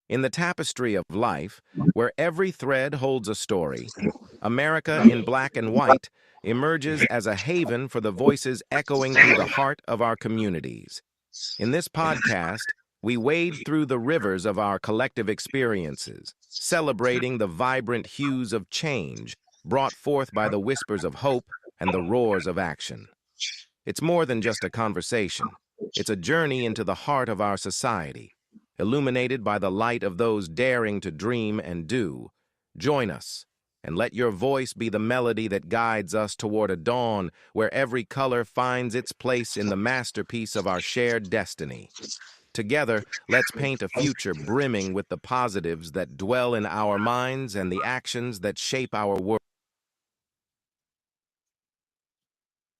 In the tapestry of life, where every thread holds a story, America in black and white emerges as a haven for the voices echoing through the heart of our communities. In this podcast, we wade through the rivers of our collective experiences, celebrating the vibrant hues of change brought forth by the whispers of hope and the roars of action. It's more than just a conversation. It's a journey into the heart of our society, illuminated by the light of those daring to dream and do. Join us, and let your voice be the melody that guides us toward a dawn where every color finds its place in the masterpiece of our shared destiny. Together, let's paint a future brimming with the positives that dwell in our minds and the actions that shape our world.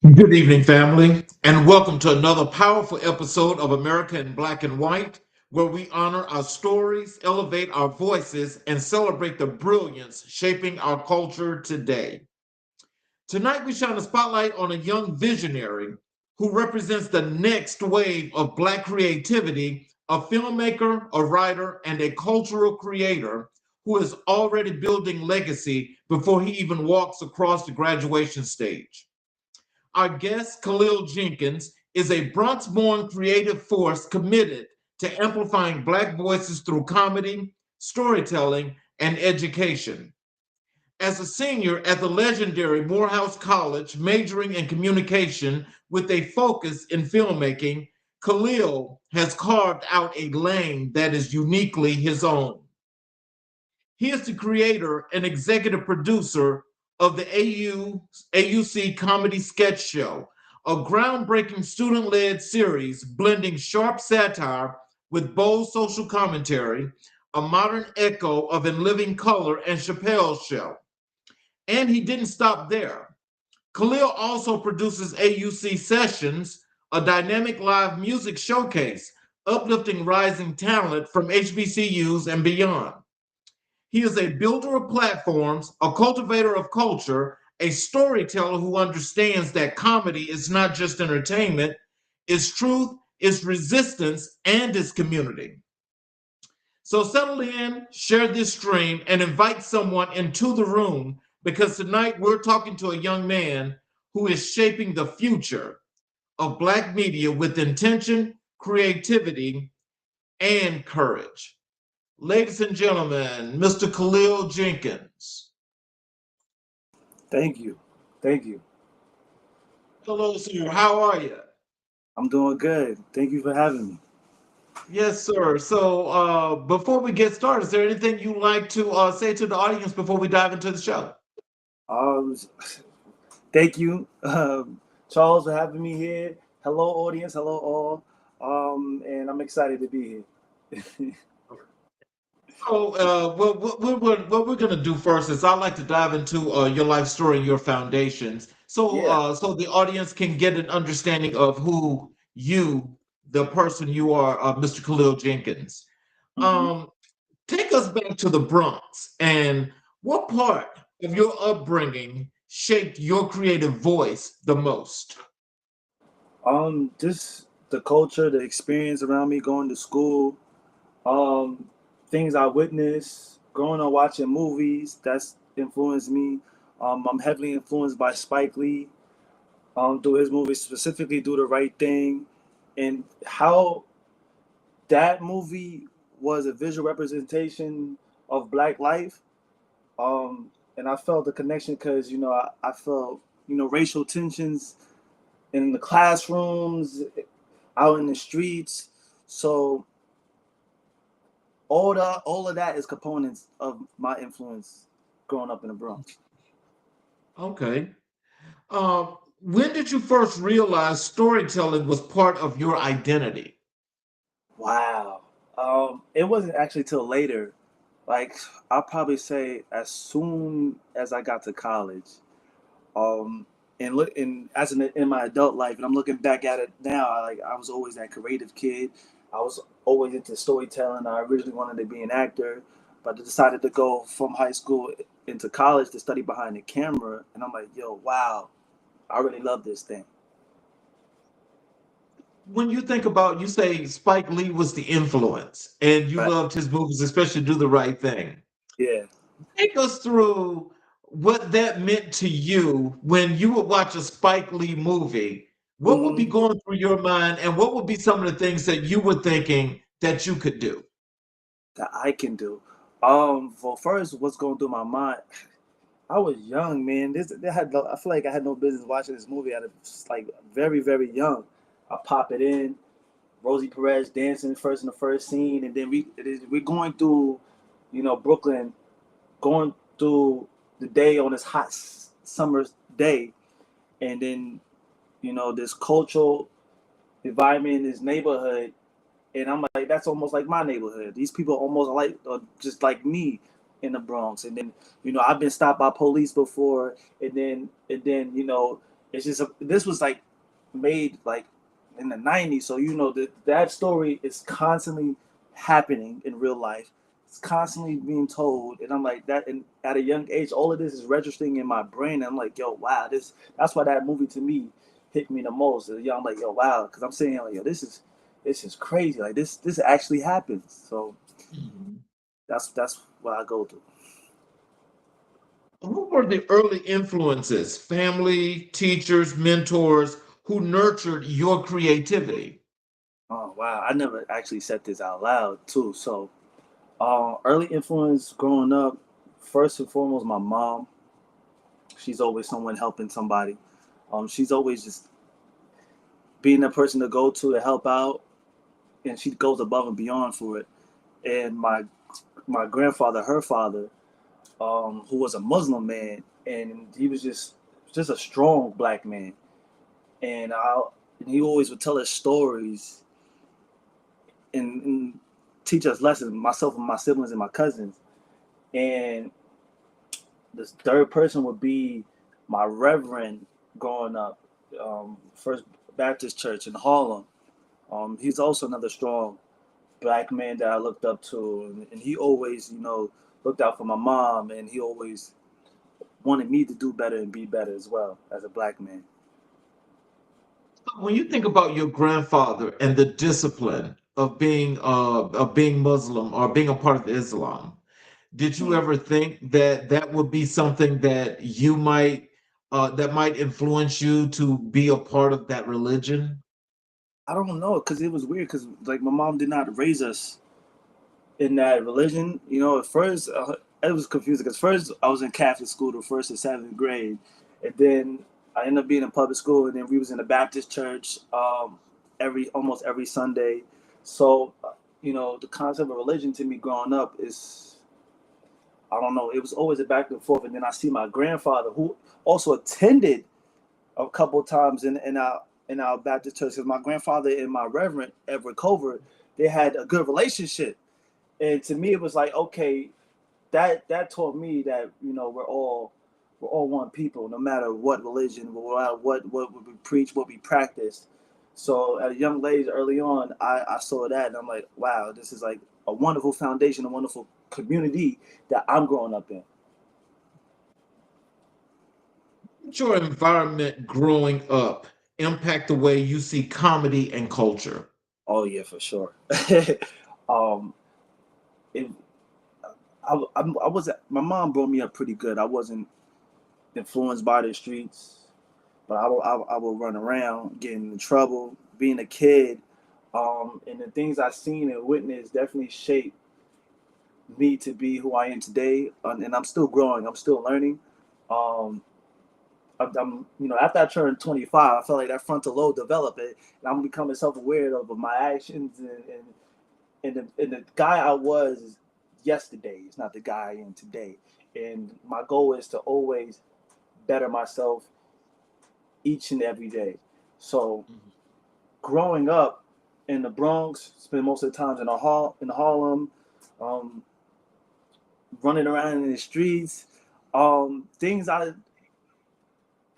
Good evening, family, and welcome to another powerful episode of America in Black and White, where we honor our stories, elevate our voices, and celebrate the brilliance shaping our culture today. Tonight, we shine a spotlight on a young visionary who represents the next wave of Black creativity, a filmmaker, a writer, and a cultural creator who is already building legacy before he even walks across the graduation stage. Our guest, Khalil Jenkins, is a Bronx-born creative force committed to amplifying Black voices through comedy, storytelling, and education. As a senior at the legendary Morehouse College, majoring in communication with a focus in filmmaking, Khalil has carved out a lane that is uniquely his own. He is the creator and executive producer of the AUC Comedy Sketch Show, a groundbreaking student led series blending sharp satire with bold social commentary, a modern echo of In Living Color and Chappelle's Show. And he didn't stop there. Khalil also produces AUC Sessions, a dynamic live music showcase uplifting rising talent from HBCUs and beyond. He is a builder of platforms, a cultivator of culture, a storyteller who understands that comedy is not just entertainment, it's truth, it's resistance, and it's community. So settle in, share this stream, and invite someone into the room because tonight we're talking to a young man who is shaping the future of Black media with intention, creativity, and courage. Ladies and gentlemen, Mr. Khalil Jenkins. Thank you. Thank you. Hello, sir. How are you? I'm doing good. Thank you for having me. Yes, sir. So, before we get started, is there anything you'd like to say to the audience before we dive into the show? Um, Thank you, Charles, for having me here. Hello, audience. Hello, all. And I'm excited to be here. So, what we're going to do first is I'd like to dive into your life story and your foundations, so Yeah. so the audience can get an understanding of who you, the person you are, Mr. Khalil Jenkins. hmm Um, Take us back to the Bronx and what part of your upbringing shaped your creative voice the most? Just the culture, the experience around me, going to school, um, things I witnessed, growing up watching movies. That's influenced me. I'm heavily influenced by Spike Lee. Through his movies, specifically "Do the Right Thing," and how that movie was a visual representation of Black life. And I felt the connection because I felt racial tensions in the classrooms, out in the streets. So all of that is components of my influence growing up in the Bronx. Okay. When did you first realize storytelling was part of your identity? Wow. It wasn't actually till later. Like I'll probably say as soon as I got to college. And look and as in my adult life, and I'm looking back at it now, I was always that creative kid. I was always into storytelling. I originally wanted to be an actor, but I decided to go from high school into college to study behind the camera. And I'm like, yo, wow, I really love this thing. When you think about, you say Spike Lee was the influence and you Right. loved his movies, especially Do the Right Thing. Yeah. Take us through what that meant to you when you would watch a Spike Lee movie. What would be Hmm. going through your mind, and what would be some of the things that you were thinking that you could do? That I can do. For first, what's going through my mind? I was young, man. I feel like I had no business watching this movie. I was like very, very young. I pop it in. Rosie Perez dancing first in the first scene, and then we're going through, Brooklyn, going through the day on this hot summer day, and then this cultural environment in this neighborhood, and I'm like, that's almost like my neighborhood. These people almost like just like me in the Bronx, and then I've been stopped by police before, and then it's just this was like made like in the '90s, so that story is constantly happening in real life. It's constantly being told, and I'm like that. And at a young age, all of this is registering in my brain. And I'm like, yo, wow, this. That's why that movie to me hit me the most. I'm like, yo, wow, because I'm saying like, yo, this is crazy. Like this actually happens. So Mhm. that's what I go through. Who were the early influences, family, teachers, mentors, who nurtured your creativity? Oh wow, I never actually said this out loud too. So early influence growing up, first and foremost, my mom. She's always someone helping somebody. She's always just being the person to go to help out, and she goes above and beyond for it. And my grandfather, her father, who was a Muslim man, and he was just a strong black man, and he always would tell us stories and teach us lessons, myself and my siblings and my cousins. And the third person would be my reverend growing up, First Baptist Church in Harlem. He's also another strong black man that I looked up to, and he always, looked out for my mom, and he always wanted me to do better and be better as well as a black man. When you think about your grandfather and the discipline of being Muslim or being a part of Islam, did you Mm. ever think that that would be something that you might that might influence you to be a part of that religion? I don't know, cause it was weird, cause like my mom did not raise us in that religion. At first it was confusing, because first I was in Catholic school the first and seventh grade, and then I ended up being in public school, and then we was in a Baptist church every almost every Sunday. So the concept of religion to me growing up is, I don't know, it was always a back and forth. And then I see my grandfather, who also attended a couple of times in our Baptist church, because my grandfather and my reverend Edward Covert, they had a good relationship. And to me it was like, okay, that taught me that we're all one people, no matter what religion, no matter what we preach, what we practice. So at a young age, early on, I saw that, and I'm like, wow, this is like a wonderful foundation, a wonderful community that I'm growing up in. Did your environment growing up impact the way you see comedy and culture? Oh yeah, for sure. um, it, I was my mom brought me up pretty good. I wasn't influenced by the streets, but I will run around, getting in trouble, being a kid, and the things I seen and witnessed definitely shaped me to be who I am today. And I'm still growing. I'm still learning. Um, after I turned 25, I felt like that frontal lobe developed it, and I'm becoming self-aware of my actions, and the guy I was yesterday is not the guy I am today. And my goal is to always better myself each and every day. So growing up in the Bronx, spend most of the times in Harlem, um, running around in the streets, things I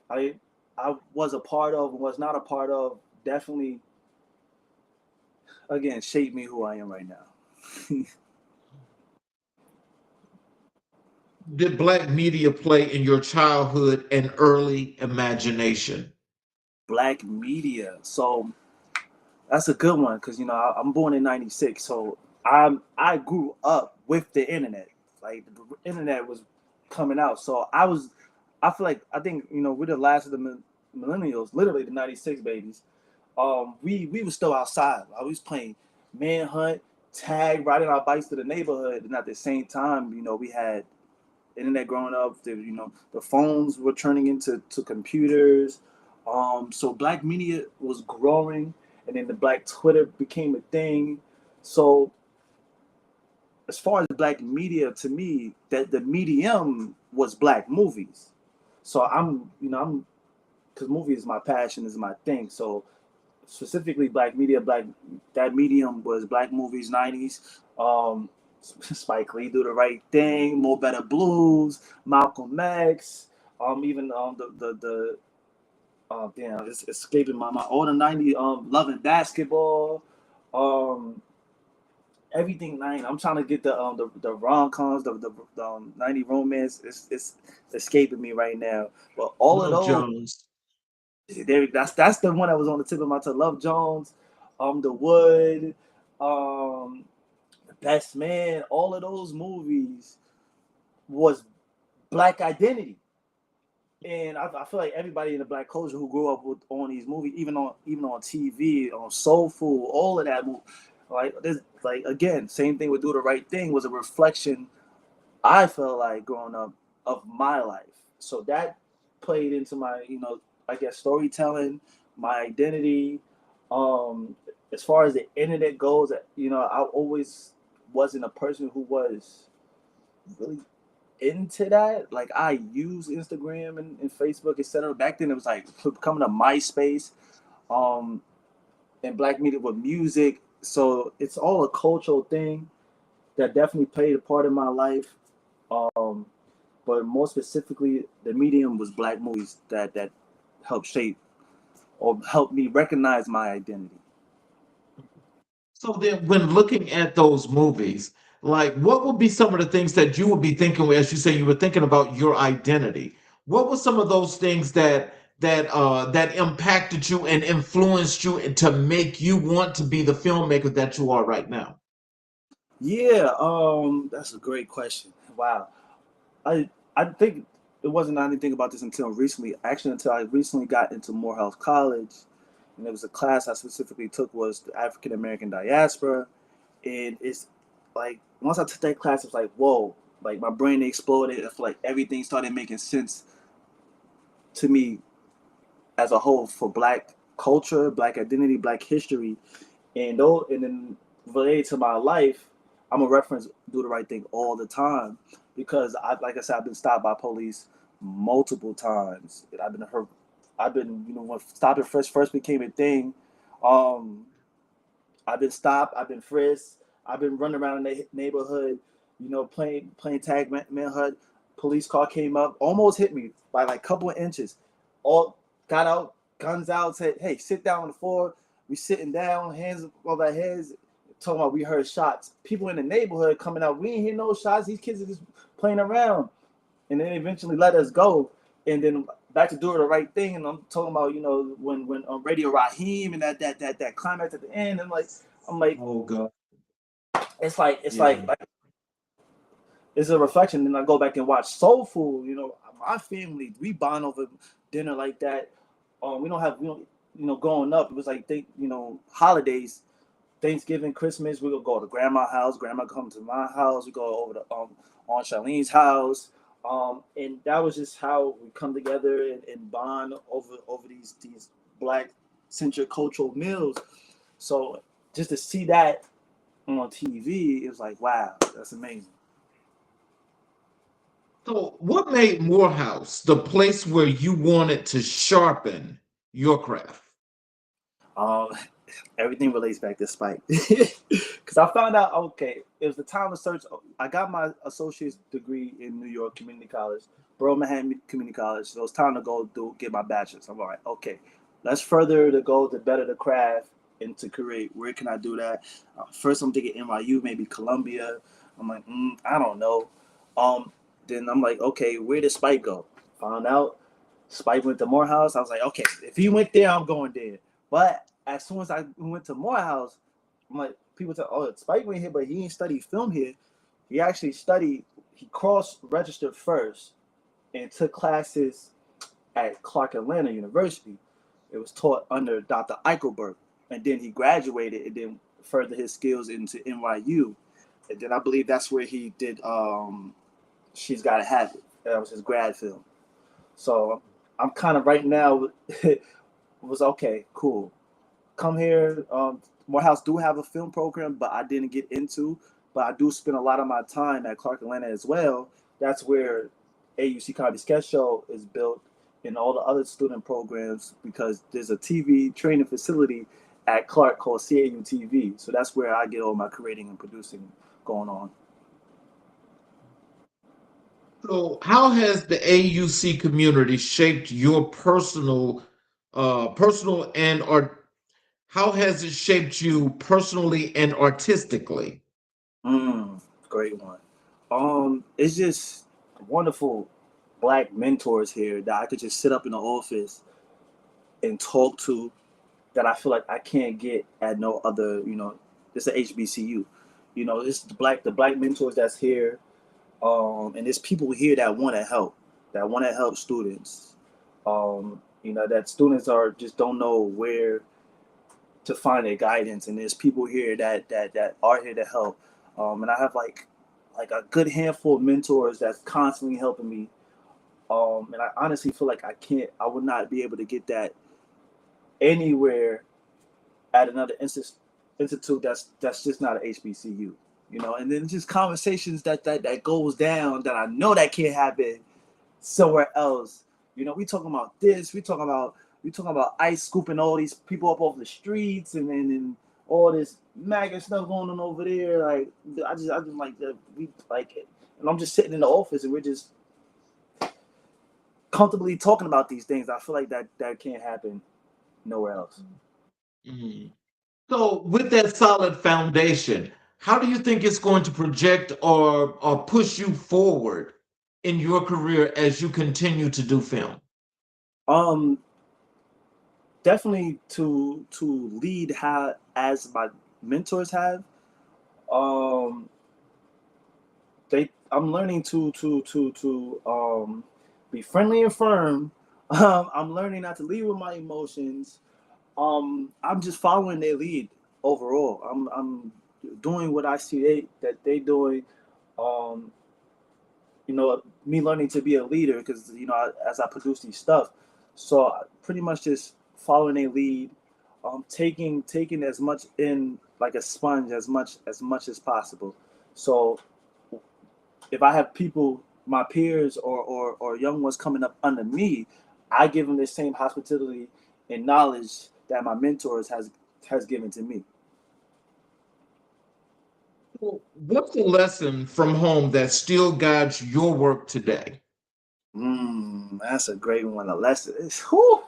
I was a part of and was not a part of, definitely again shaped me who I am right now. Did Black media play in your childhood and early imagination? Black media. So That's a good one because I'm born in '96, so I grew up with the internet. Like the internet was coming out, so I think we're the last of the millennials, literally the '96 babies. We were still outside. I was playing manhunt, tag, riding our bikes to the neighborhood, and at the same time, we had internet growing up. The phones were turning into computers. So black media was growing, and then the black Twitter became a thing. So as far as black media, to me, that the medium was black movies. So I'm because movie is my passion, is my thing. So specifically black media, that medium was black movies, '90s. Spike Lee, Do the Right Thing, More Better Blues, Malcolm X, even the damn, it's escaping my mind. All the '90s, Love and Basketball, um, everything '90s. I'm trying to get the rom coms, the '90s romance. It's escaping me right now. But all of Love those, Jones. that's the one that was on the tip of my tongue. Love Jones, The Wood, The Best Man. All of those movies was black identity, and I feel like everybody in the black culture who grew up on these movies, even on TV, on Soul Food, all of that, like this, like again, same thing with Do the Right Thing was a reflection. I felt like growing up of my life, so that played into my I guess storytelling, my identity. Um, as far as the internet goes, I always wasn't a person who was really into that. Like I use Instagram and Facebook, etc. Back then it was like coming to MySpace, um, and black media with music. So it's all a cultural thing that definitely played a part in my life. Um, but more specifically, the medium was black movies that helped shape or helped me recognize my identity. So then, when looking at those movies, like what would be some of the things that you would be thinking, as you say, you were thinking about your identity? What were some of those things that impacted you and influenced you to make you want to be the filmmaker that you are right now? Yeah, that's a great question. Wow. I think it wasn't anything about this until recently. Actually, until I recently got into Morehouse College, and there was a class I specifically took was the African American diaspora, and it's like once I took that class, it's like whoa, like my brain exploded. I feel like everything started making sense to me as a whole for Black culture, Black identity, Black history, and then related to my life, I'm a reference Do the Right Thing all the time because like I said, I've been stopped by police multiple times. I've been hurt. I've been, when stopping first became a thing. Um, I've been stopped. I've been frisked. I've been running around in the neighborhood, playing tag manhunt. Police car came up, almost hit me by like a couple of inches. All got out, guns out, said, "Hey, sit down on the floor." We sitting down, hands above our heads, talking about we heard shots. People in the neighborhood coming out. We ain't hear no shots. These kids are just playing around, and then eventually let us go. And then back to doing the right thing. And I'm talking about when Radio Raheem and that climax at the end. And like I'm like Oh God, it's like yeah. it's a reflection. And I go back and watch Soul Food. My family we bond over dinner like that. We don't growing up it was like holidays. Thanksgiving, Christmas, we would go to grandma's house. Grandma come to my house. We go over to Aunt Charlene's house. And that was just how we come together and bond over these black centric cultural meals. So just to see that on TV, it was like, wow, that's amazing. So, what made Morehouse the place where you wanted to sharpen your craft? Um, Everything relates back to Spike because I found out okay, it was the time to search. I got my associate's degree in New York Community College, Borough Manhattan Community College. So it's time to go get my bachelor's. I'm like, okay, let's further the goal to better the craft and to create. Where can I do that? First, I'm thinking NYU, maybe Columbia. I'm like, I don't know. Um, then I'm like, okay, where did Spike go? Found out Spike went to Morehouse. I was like, okay, if he went there, I'm going there. But as soon as I went to Morehouse, I'm like, people tell, oh, Spike went here, but he didn't study film here. He actually studied, he cross-registered first and took classes at Clark Atlanta University. It was taught under Dr. Eichelberg. And then he graduated and then furthered his skills into NYU. And then I believe that's where he did She's Gotta Have It. That was his grad film. So I'm kind of right now was okay, cool. Come here. Morehouse do have a film program, but I didn't get into. But I do spend a lot of my time at Clark Atlanta as well. That's where AUC Comedy Sketch Show is built, and all the other student programs, because there's a TV training facility at Clark called CAU TV. So that's where I get all my creating and producing going on. So, how has the AUC community shaped your personal and art? How has it shaped you personally and artistically? Great one. It's just wonderful Black mentors here that I could just sit up in the office and talk to, that I feel like I can't get at no other. It's a HBCU. It's the black mentors that's here. And there's people here that want to help students. That students are just don't know where to find their guidance, and there's people here that are here to help. And I have like a good handful of mentors that's constantly helping me. And I honestly feel like I would not be able to get that anywhere at another institute that's just not an HBCU. And then just conversations that goes down that I know that can't happen somewhere else. We talking about this, we talking about ICE scooping all these people up off the streets, and all this MAGA stuff going on over there. Like I just like that we like it, and I'm just sitting in the office and we're just comfortably talking about these things. I feel like that can't happen nowhere else. Mhm. So, with that solid foundation, how do you think it's going to project or push you forward in your career as you continue to do film? Um, Definitely to lead how as my mentors have. Um, I'm learning to be friendly and firm. I'm learning not to lead with my emotions. I'm just following their lead overall. I'm doing what I see that they doing. Um, Me learning to be a leader, because as I produce these stuff, so I pretty much just following a lead, taking as much in like a sponge as much as possible. So if I have people, my peers or young ones coming up under me, I give them the same hospitality and knowledge that my mentors has given to me. Well, what's a lesson from home that still guides your work today? That's a great one. A lesson. Whew,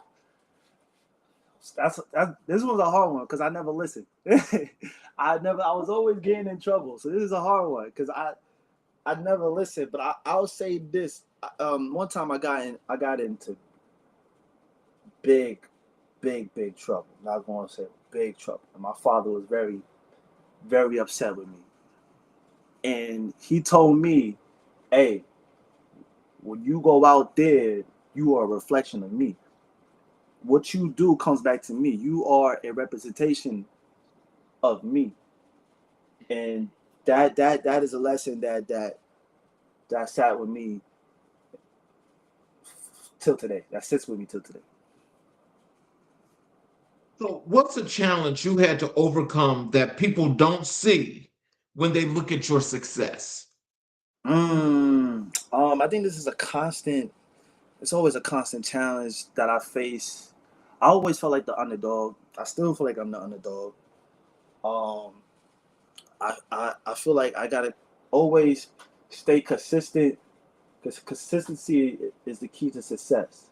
this was a hard one because I never listened. I was always getting in trouble. So this is a hard one because I never listened. But I'll say this. One time I got into big trouble. Not going to say big trouble. And my father was very, very upset with me. And he told me, hey, when you go out there, you are a reflection of me. What you do comes back to me. You are a representation of me. And that is a lesson that sat with me till today. That sits with me till today. So, what's a challenge you had to overcome that people don't see when they look at your success? I think this is a constant. It's always a constant challenge that I face. I always felt like the underdog. I still feel like I'm the underdog. Um, I feel like I gotta always stay consistent, because consistency is the key to success.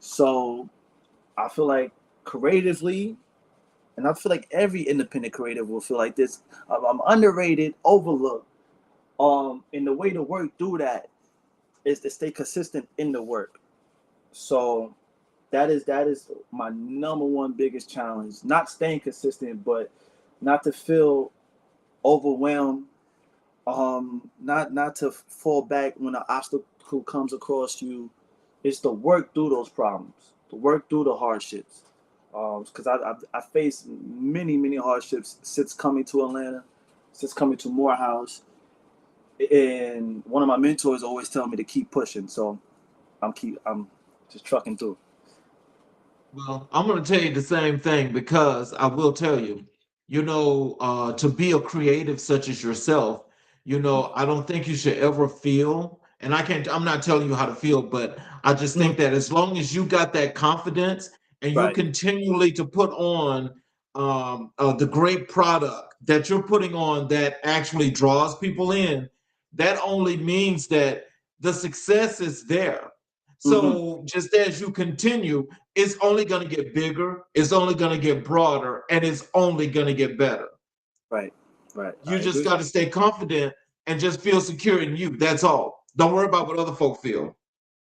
So I feel like creatively, and I feel like every independent creative will feel like this. I'm underrated, overlooked. And the way to work through that is to stay consistent in the work. So that is my number one biggest challenge. Not staying consistent, but not to feel overwhelmed. Not to fall back when an obstacle comes across you. It's to work through those problems, to work through the hardships. Because I faced many hardships since coming to Atlanta, since coming to Morehouse, and one of my mentors always tell me to keep pushing. So I'm just trucking through. Well, I'm going to tell you the same thing because I will tell you, to be a creative such as yourself, I don't think you should ever feel, and I'm not telling you how to feel, but I just Mhm. think that as long as you got that confidence and you're Right. continually to put on the great product that you're putting on that actually draws people in, that only means that the success is there. Hmm. So just as you continue, it's only going to get bigger, it's only going to get broader, and it's only going to get better. Right. Right. You I just agree. got to stay confident and just feel secure in you. That's all. Don't worry about what other folk feel.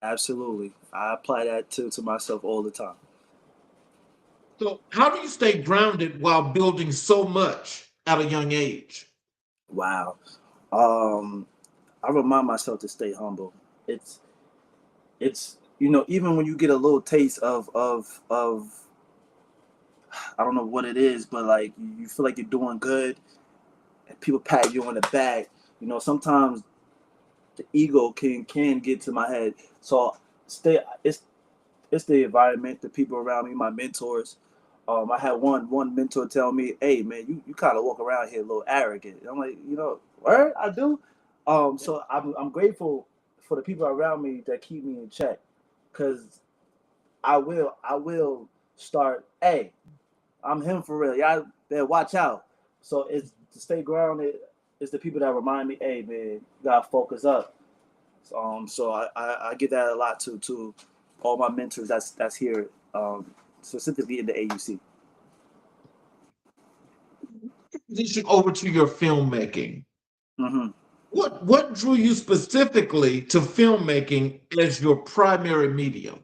Absolutely. I apply that to myself all the time. So, how do you stay grounded while building so much at a young age? Wow. Um, I remind myself to stay humble. It's even when you get a little taste of I don't know what it is, but like you feel like you're doing good and people pat you on the back. Sometimes the ego can get to my head. So stay it's the environment, the people around me, my mentors. I had one mentor tell me, "Hey man, you kind of walk around here a little arrogant." And I'm like, what I do. So I'm grateful for the people around me that keep me in check, because I will start. Hey, I'm him for real. Y'all better watch out. So it's to stay grounded. It's the people that remind me, hey man, you gotta focus up. So I get that a lot to all my mentors that's here, specifically in the AUC. Transition over to your filmmaking. Hmm. What drew you specifically to filmmaking as your primary medium?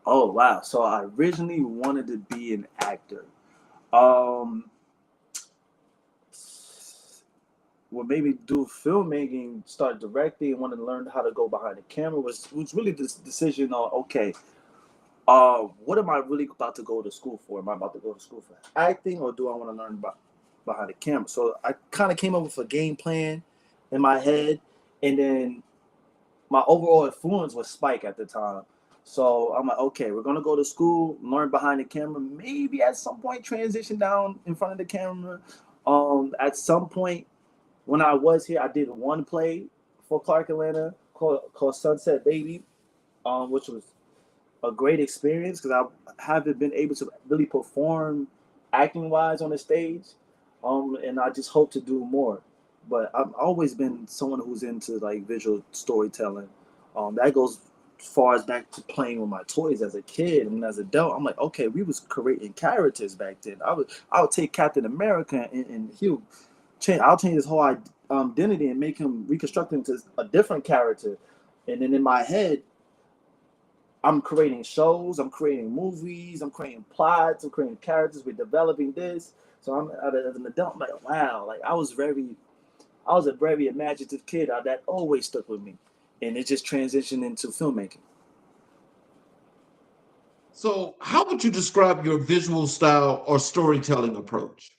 Oh wow! So I originally wanted to be an actor. Um, what made me do filmmaking, start directing, and wanted to learn how to go behind the camera was really this decision on, okay, what am I really about to go to school for? Am I about to go to school for acting, or do I want to learn about behind the camera? So I kind of came up with a game plan in my head, and then my overall influence was Spike at the time. So I'm like, okay, we're gonna go to school, learn behind the camera, maybe at some point transition down in front of the camera. At some point when I was here, I did one play for Clark Atlanta called Sunset Baby, which was a great experience because I haven't been able to really perform acting wise on the stage, and I just hope to do more. But I've always been someone who's into like visual storytelling. That goes as far as back to playing with my toys as a kid, and as an adult, I'm like, okay, we was creating characters back then. I would take Captain America and he'll change. I'll change his whole identity and make him reconstruct him into a different character, and then in my head I'm creating shows, I'm creating movies, I'm creating plots, I'm creating characters, we're developing this. So I'm as an adult, I'm like, wow, like I was a very imaginative kid. That always stuck with me. And it just transitioned into filmmaking. So, how would you describe your visual style or storytelling approach?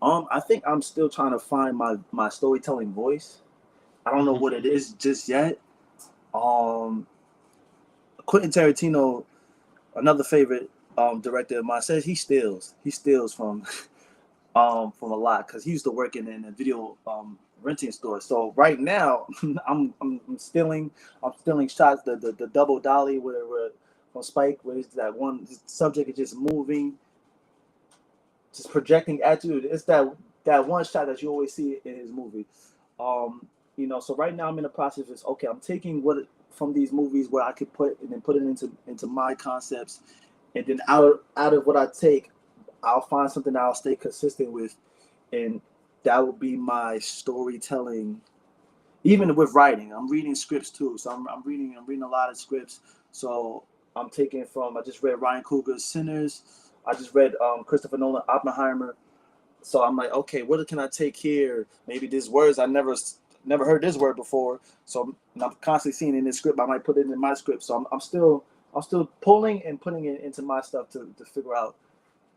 I think I'm still trying to find my storytelling voice. I don't know Mhm. what it is just yet. Um Quentin Tarantino, another favorite director of mine, says he steals. He steals from a lot because he used to work in a video renting store. So right now, I'm stealing shots, the double dolly where on Spike, where it's that one subject is just moving, just projecting at you. It's that one shot that you always see in his movie. Um, so right now I'm in the process of, okay, I'm taking what from these movies where I could put and then put it into my concepts, and then out of what I take, I'll find something that I'll stay consistent with, and that will be my storytelling. Even with writing, I'm reading scripts too. So I'm reading a lot of scripts. So I'm taking from. I just read Ryan Coogler's Sinners. I just read Christopher Nolan Oppenheimer. So I'm like, okay, what can I take here? Maybe these words I never heard this word before. So I'm constantly seeing it in this script. I might put it in my script. So I'm still pulling and putting it into my stuff to figure out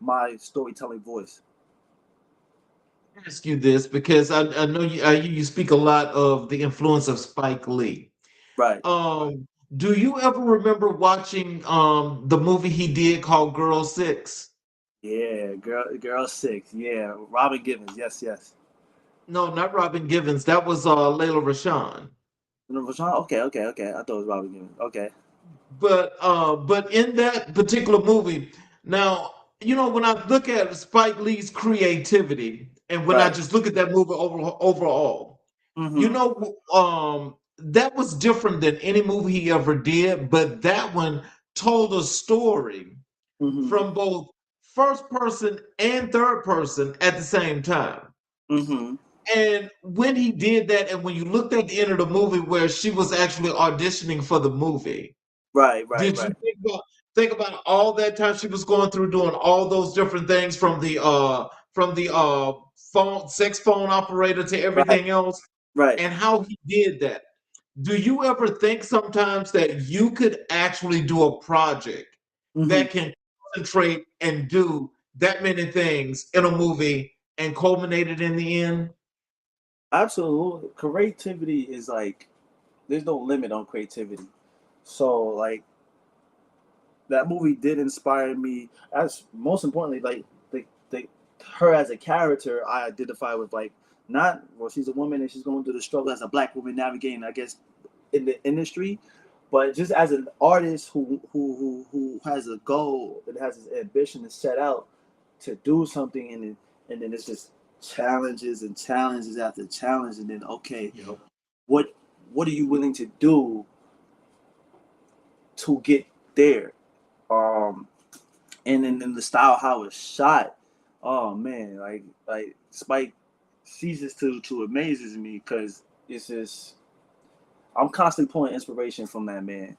my storytelling voice. Ask you this because I know you speak a lot of the influence of Spike Lee. Right. Do you ever remember watching the movie he did called Girl Six? Yeah, girl six. Yeah, Robin Givens. Yes, yes. No, not Robin Givens. That was Layla Rashawn. No, Rashawn? Okay, okay, okay. I thought it was Robin Givens. Okay. But in that particular movie, now when I look at Spike Lee's creativity, and when I Right. just look at that movie overall, Mm-hmm. that was different than any movie he ever did. But that one told a story Mm-hmm. from both first person and third person at the same time. Mm-hmm. And when he did that, and when you looked at the end of the movie where she was actually auditioning for the movie, Right, right, did you right. think about all that time she was going through doing all those different things from the phone sex phone operator to Right, everything else, right. and how he did that? Do you ever think sometimes that you could actually do a project Mm-hmm. that can concentrate and do that many things in a movie and culminate it in the end? Absolutely. Creativity is like there's no limit on creativity. So like that movie did inspire me. As most importantly, like the her as a character, I identify with like not well. She's a woman and she's going through the struggle as a black woman navigating, I guess, in the industry, but just as an artist who has a goal and has his ambition to set out to do something, and then it's just challenges and challenges after challenge, and then okay, Yep. what what are you willing to do to get there? Um, and then the style how it's shot. Oh man, like Spike ceases to amazes me because it's just I'm constantly pulling inspiration from that man.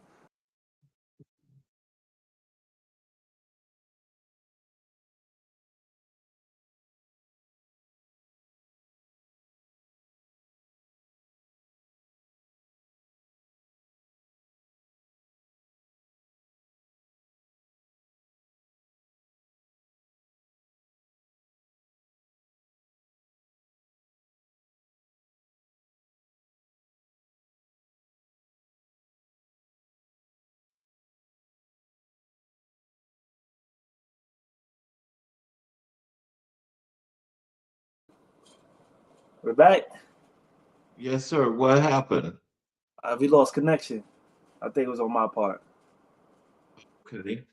We're back. Yes, sir. What happened? We lost connection. I think it was on my part. Okay.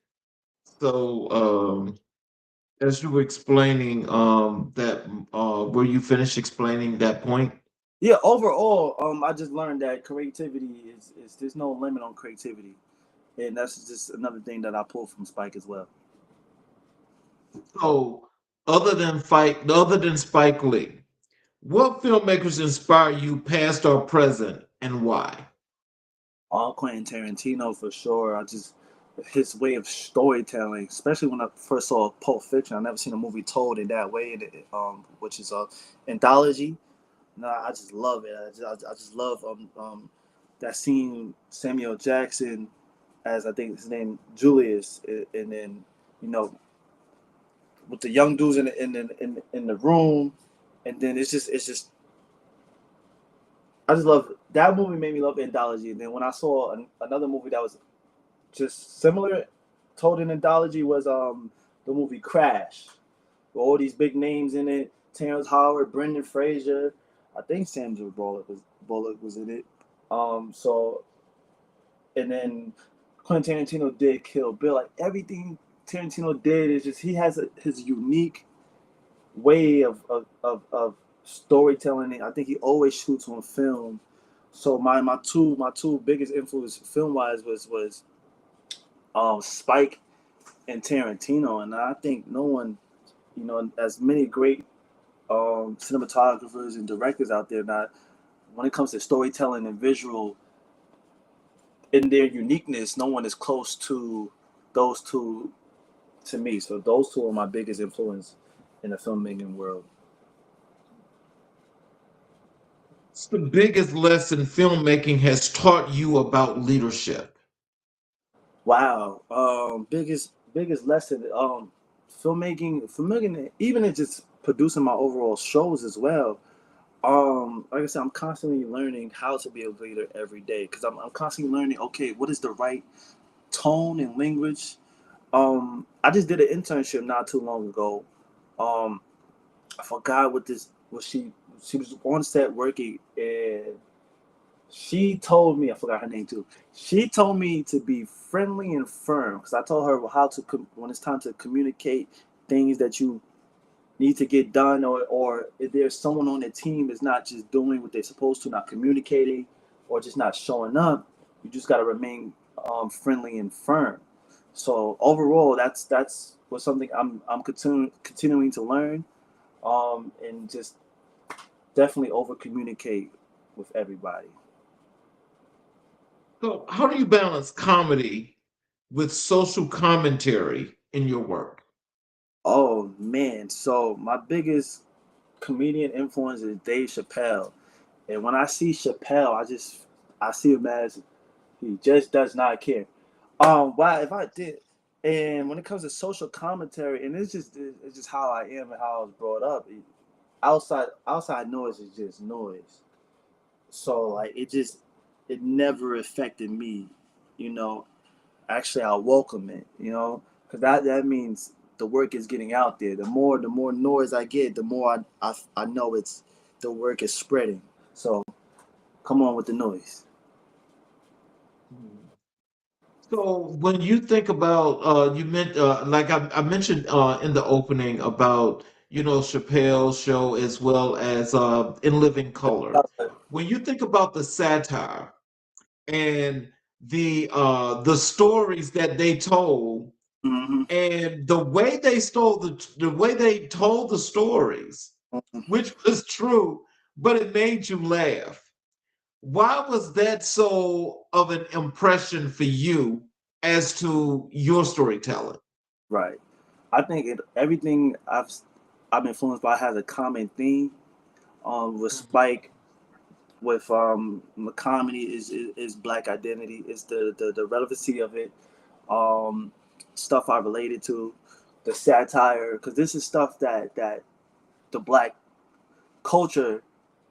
So, as you were explaining, that were you finished explaining that point? Yeah, overall, I just learned that creativity is there's no limit on creativity, and that's just another thing that I pulled from Spike as well. So, other than Spike Lee, what filmmakers inspire you, past or present, and why? All Quentin Tarantino for sure. I just his way of storytelling, especially when I first saw Pulp Fiction. I never seen a movie told in that way, which is a anthology. No, I just love it. I just love that scene Samuel Jackson as I think his name Julius, and then you know with the young dudes in the room, and then it's just I just love that movie made me love anthology. And then when I saw another movie that was just similar, told in anthology was the movie Crash, with all these big names in it: Terrence Howard, Brendan Fraser. I think Sandra Bullock was in it. So and then Quentin Tarantino did Kill Bill. Like everything Tarantino did is just he has his unique way of storytelling. I think he always shoots on film. So my two biggest influence film wise was Spike and Tarantino, and I think no one, as many great cinematographers and directors out there. Not when it comes to storytelling and visual, in their uniqueness, no one is close to those two to me. So those two are my biggest influence in the filmmaking world. What's the biggest lesson filmmaking has taught you about leadership? Wow. Biggest lesson. Filmmaking, even in just producing my overall shows as well. Like I said, I'm constantly learning how to be a leader every day because I'm constantly learning. Okay, what is the right tone and language? I just did an internship not too long ago. Um, I forgot what she was on set working, and she told me, I forgot her name too. She told me to be friendly and firm because I told her how to when it's time to communicate things that you need to get done, or if there's someone on the team is not just doing what they're supposed to, not communicating, or just not showing up, you just got to remain friendly and firm. So overall, that's was something I'm continuing to learn, and just definitely over communicate with everybody. So, how do you balance comedy with social commentary in your work? Oh man, so my biggest comedian influence is Dave Chappelle, and when I see Chappelle, I see him as he just does not care. Wow, if I did, and when it comes to social commentary, and it's just how I am and how I was brought up. Outside noise is just noise. So like it never affected me, you know. Actually, I welcome it, because that means the work is getting out there. The more noise I get, the more I know the work is spreading. So come on with the noise. Hmm. So, when you think about, you meant, like I mentioned in the opening about, Chappelle's show as well as In Living Color. When you think about the satire and the stories that they told, Hmm. and the way they told the stories, which was true, but it made you laugh. Why was that so of an impression for you as to your storytelling? Right. I think everything I've been influenced by has a common theme. With Spike, with the comedy is black identity. Is the relevancy of it. Um, Stuff I related to, the satire, because this is stuff that the black culture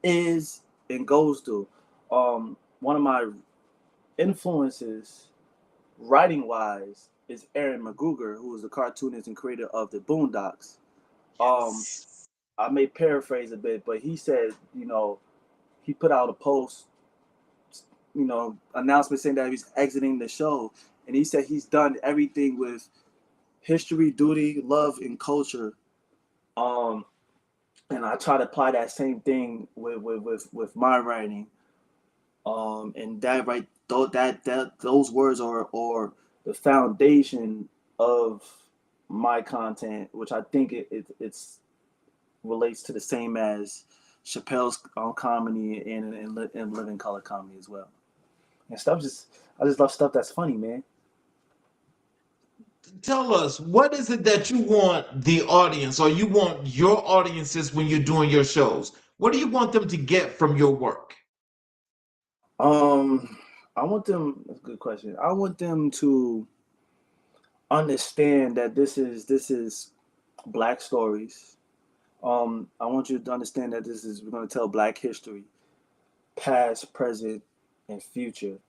is and goes through. One of my influences, writing wise, is Aaron McGruger, who is the cartoonist and creator of the Boondocks. Um, Yes. I may paraphrase a bit, but he said, he put out a post, announcement saying that he's exiting the show, and he said he's done everything with history, duty, love, and culture. Um, and I try to apply that same thing with my writing. And that right, those words are the foundation of my content, which I think it's relates to the same as Chappelle's comedy and living color comedy as well. And I just love stuff that's funny, man. Tell us, what is it that you want the audience or you want your audiences when you're doing your shows? What do you want them to get from your work? Um, I want them. That's a good question. I want them to understand that this is black stories. I want you to understand that we're going to tell black history, past, present, and future.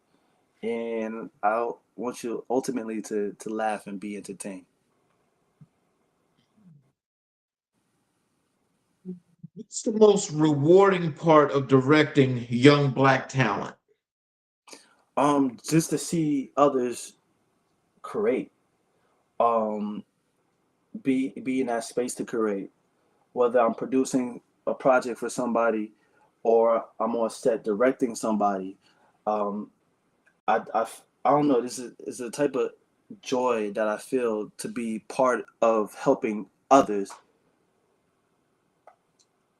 And I want you ultimately to laugh and be entertained. What's the most rewarding part of directing young black talent? Just to see others create, um, be in that space to create. Whether I'm producing a project for somebody, or I'm on set directing somebody, um, I don't know. This is a type of joy that I feel to be part of helping others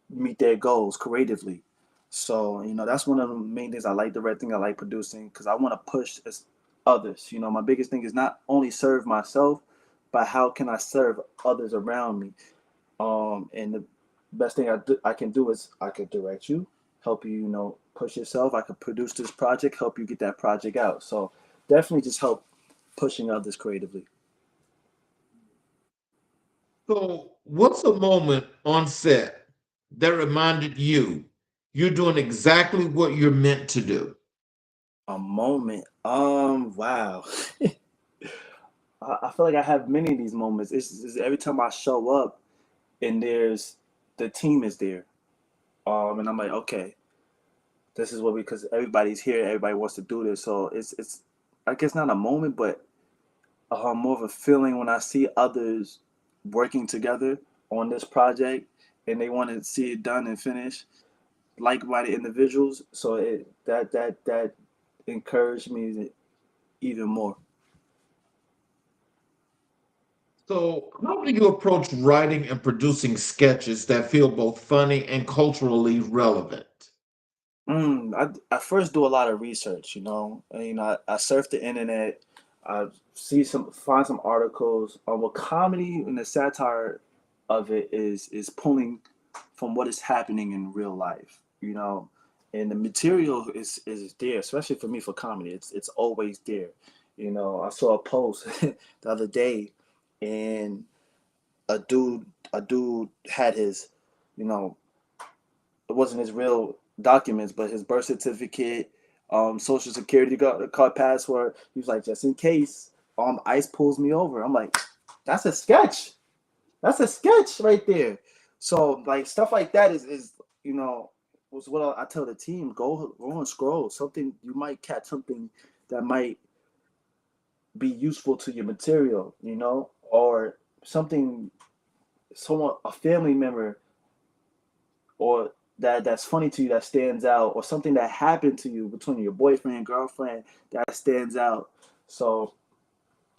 meet their goals creatively. So, that's one of the main things I like directing, I like producing, because I want to push others. My biggest thing is not only serve myself, but how can I serve others around me? And the best thing I can do is I could direct you, help you, push yourself. I could produce this project, help you get that project out. So definitely just help pushing others creatively. So, what's a moment on set that reminded you you're doing exactly what you're meant to do? A moment. Wow. I feel like I have many of these moments. It's every time I show up and the team is there. And I'm like, okay, this is what because everybody's here, everybody wants to do this. So it's I guess not a moment, but more of a feeling when I see others working together on this project and they want to see it done and finished, like-minded individuals. So that encouraged me even more. So, how do you approach writing and producing sketches that feel both funny and culturally relevant? I first do a lot of research, and, I surf the internet, I find some articles. What comedy and the satire of it is pulling from what is happening in real life, and the material is there, especially for me for comedy. It's always there. I saw a post the other day, and a dude had his, you know, it wasn't his real documents, but his birth certificate, social security card, password. He was like, just in case, ICE pulls me over. I'm like, that's a sketch. That's a sketch right there. So like stuff like that is was what I tell the team. Go and scroll something. You might catch something that might be useful to your material, or something someone a family member or that's funny to you that stands out, or something that happened to you between your boyfriend and girlfriend that stands out. So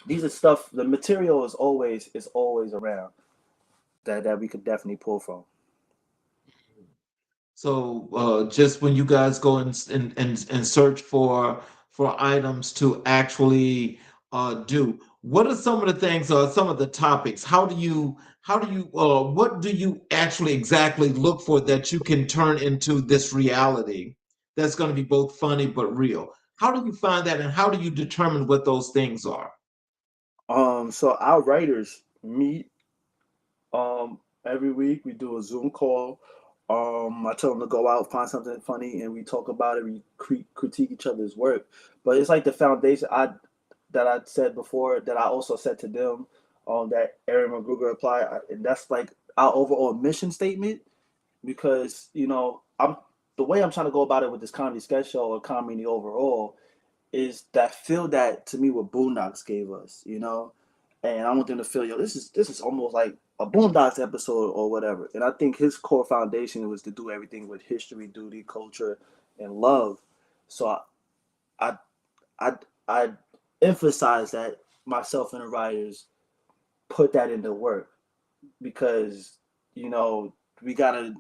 these are stuff. The material is always around that we could definitely pull from. So, just when you guys go and search for items to actually do, what are some of the things or some of the topics? What do you actually exactly look for that you can turn into this reality that's going to be both funny but real? How do you find that, and how do you determine what those things are? So our writers meet every week. We do a Zoom call. I tell them to go out, find something funny, and we talk about it. We critique each other's work. But it's like the foundation I said before that I also said to them. That Aaron McGruger applied, and that's like our overall mission statement. Because I'm the way I'm trying to go about it with this comedy sketch show or comedy overall is that feel that to me what Boondocks gave us, and I want them to feel, yo, this is almost like a Boondocks episode or whatever. And I think his core foundation was to do everything with history, duty, culture, and love. So I I I emphasize that myself and the writers put that into work because we gotta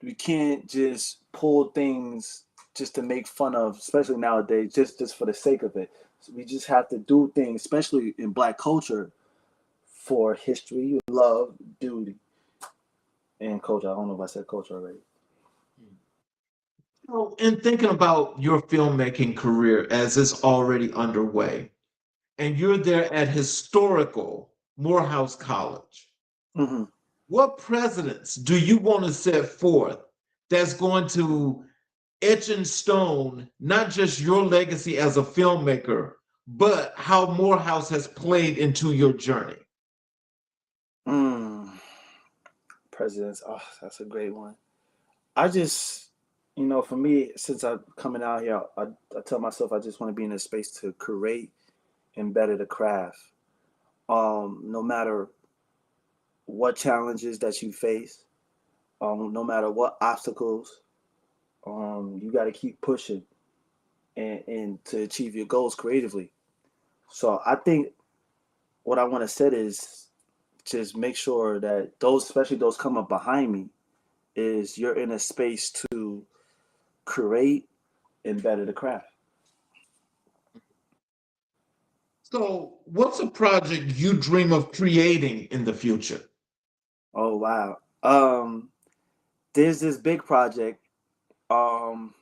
we can't just pull things just to make fun of, especially nowadays, just for the sake of it. So we just have to do things, especially in Black culture, for history, love, duty, and culture. I don't know if I said culture already. So, in thinking about your filmmaking career as it's already underway, and you're there at historical Morehouse College, Hmm. what precedents do you want to set forth that's going to etch in stone not just your legacy as a filmmaker, but how Morehouse has played into your journey? Mm, presidents. Oh, that's a great one. I just, for me, since I'm coming out here, I tell myself I just want to be in a space to create and better the craft. No matter what challenges that you face, no matter what obstacles, you got to keep pushing and to achieve your goals creatively. So I think what I want to set is just make sure that those, especially those come up behind me, is you're in a space to create and better the craft. So, what's a project you dream of creating in the future? Oh wow. There's this big project. Um,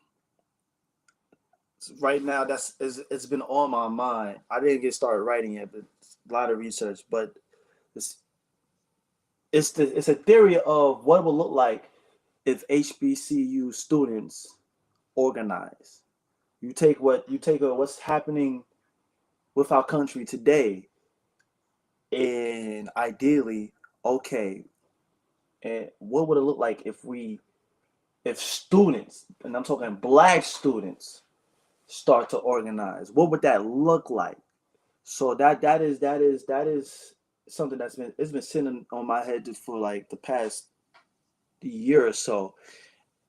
right now it's been on my mind. I didn't get started writing yet, but a lot of research. But it's it's a theory of what it will look like if HBCU students organize. What's happening with our country today, and ideally, okay, and what would it look like if students, and I'm talking black students, start to organize? What would that look like? So that is something it's been sitting on my head just for like the past year or so.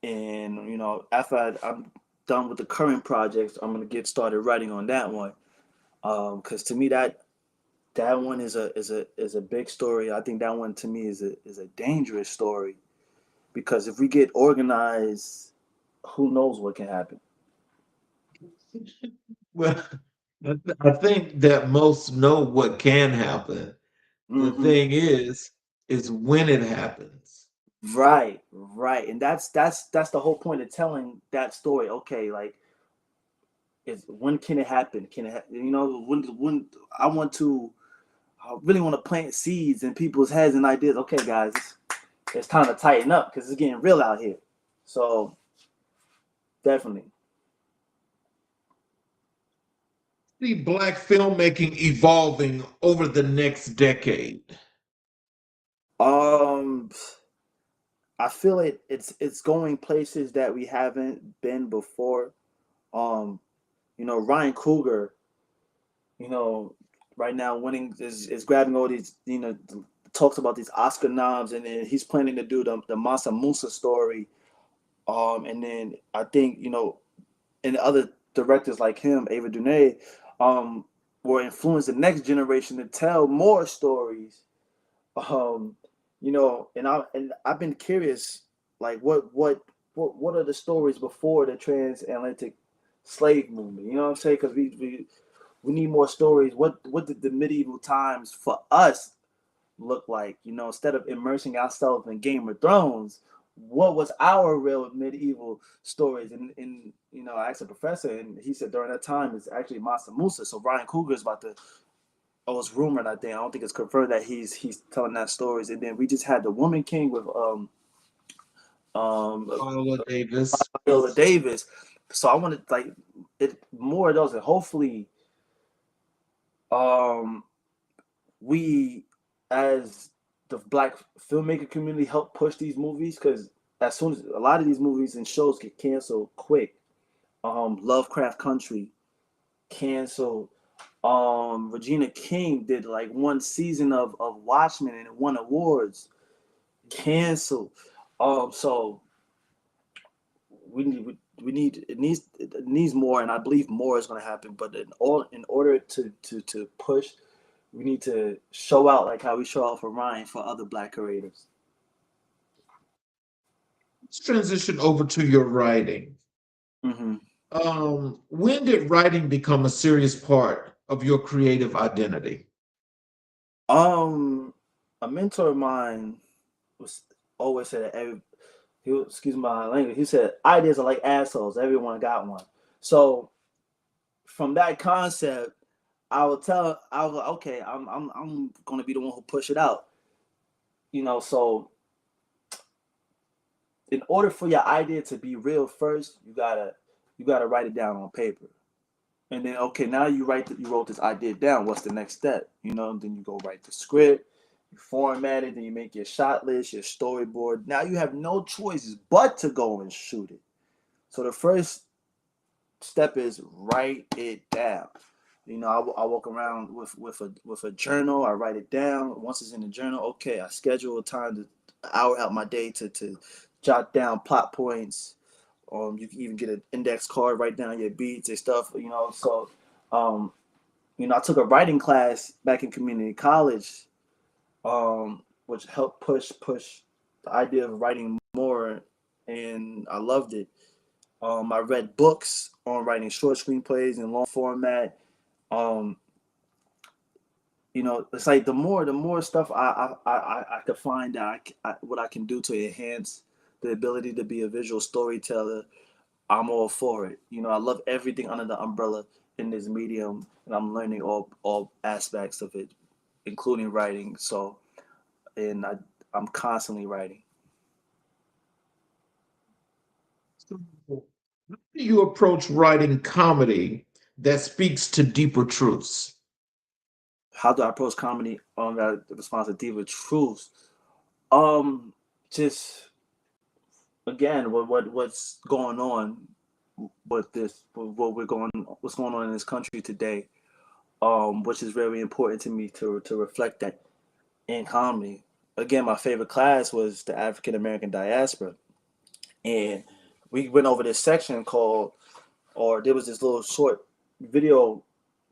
And after I'm done with the current projects, I'm gonna get started writing on that one. Because to me that one is a big story. I think that one to me is a dangerous story, because if we get organized, who knows what can happen. Well, I think that most know what can happen. The Hmm. thing is when it happens. Right, right, and that's the whole point of telling that story. Okay, like, is when can it happen? Can it? When I want to, I really want to plant seeds in people's heads and ideas. Okay, guys, it's time to tighten up because it's getting real out here. So definitely. See Black filmmaking evolving over the next decade. Um, I feel it's going places that we haven't been before. Um, Ryan Coogler, you know, right now winning is grabbing all these, talks about these Oscar noms, and then he's planning to do the Mansa Musa story. And then I think, and other directors like him, Ava DuVernay, will influence the next generation to tell more stories. Um, and I've been curious, like what are the stories before the transatlantic slave movement? You know what I'm saying? Because we need more stories. What did the medieval times for us look like? Instead of immersing ourselves in Game of Thrones, what was our real medieval stories? And I asked a professor, and he said during that time it's actually Mansa Musa. So Ryan Coogler is about to. Oh, it's rumored. I don't think it's confirmed that he's telling that stories. And then we just had the Woman King with um Viola Davis. Viola Davis. So I wanted like it more of those, and hopefully um we as the black filmmaker community help push these movies, because as soon as a lot of these movies and shows get canceled quick. Lovecraft Country canceled. Regina King did like one season of Watchmen and it won awards. Canceled. So it needs more, and I believe more is going to happen. But in order to push, we need to show out like how we show out for Ryan for other black creators. Let's transition over to your writing. Hmm. When did writing become a serious part of your creative identity? Um, a mentor of mine was always said that excuse my language. He said ideas are like assholes. Everyone got one. So from that concept, I was like, okay, I'm gonna be the one who push it out. So in order for your idea to be real, first you gotta write it down on paper. And then, okay, now you wrote this idea down. What's the next step? Then you go write the script, you format it, then you make your shot list, your storyboard. Now you have no choices but to go and shoot it. So the first step is write it down. I walk around with a journal. I write it down. Once it's in the journal, okay, I schedule a time to hour out my day to jot down plot points. You can even get an index card, write down your beats and stuff. So um, I took a writing class back in community college, which helped push the idea of writing more, and I loved it. I read books on writing short screenplays in long format. Um, it's like the more stuff I could find out what I can do to enhance the ability to be a visual storyteller. I'm all for it. I love everything under the umbrella in this medium, and I'm learning all aspects of it, including writing. So, and I'm constantly writing. So, how do you approach writing comedy that speaks to deeper truths? How do I approach comedy on that response to deeper truths? Um, just again, what's going on with this, what's going on in this country today, which is very important to me to reflect that in comedy. Again, my favorite class was the African American diaspora, and we went over this section called, or there was this little short video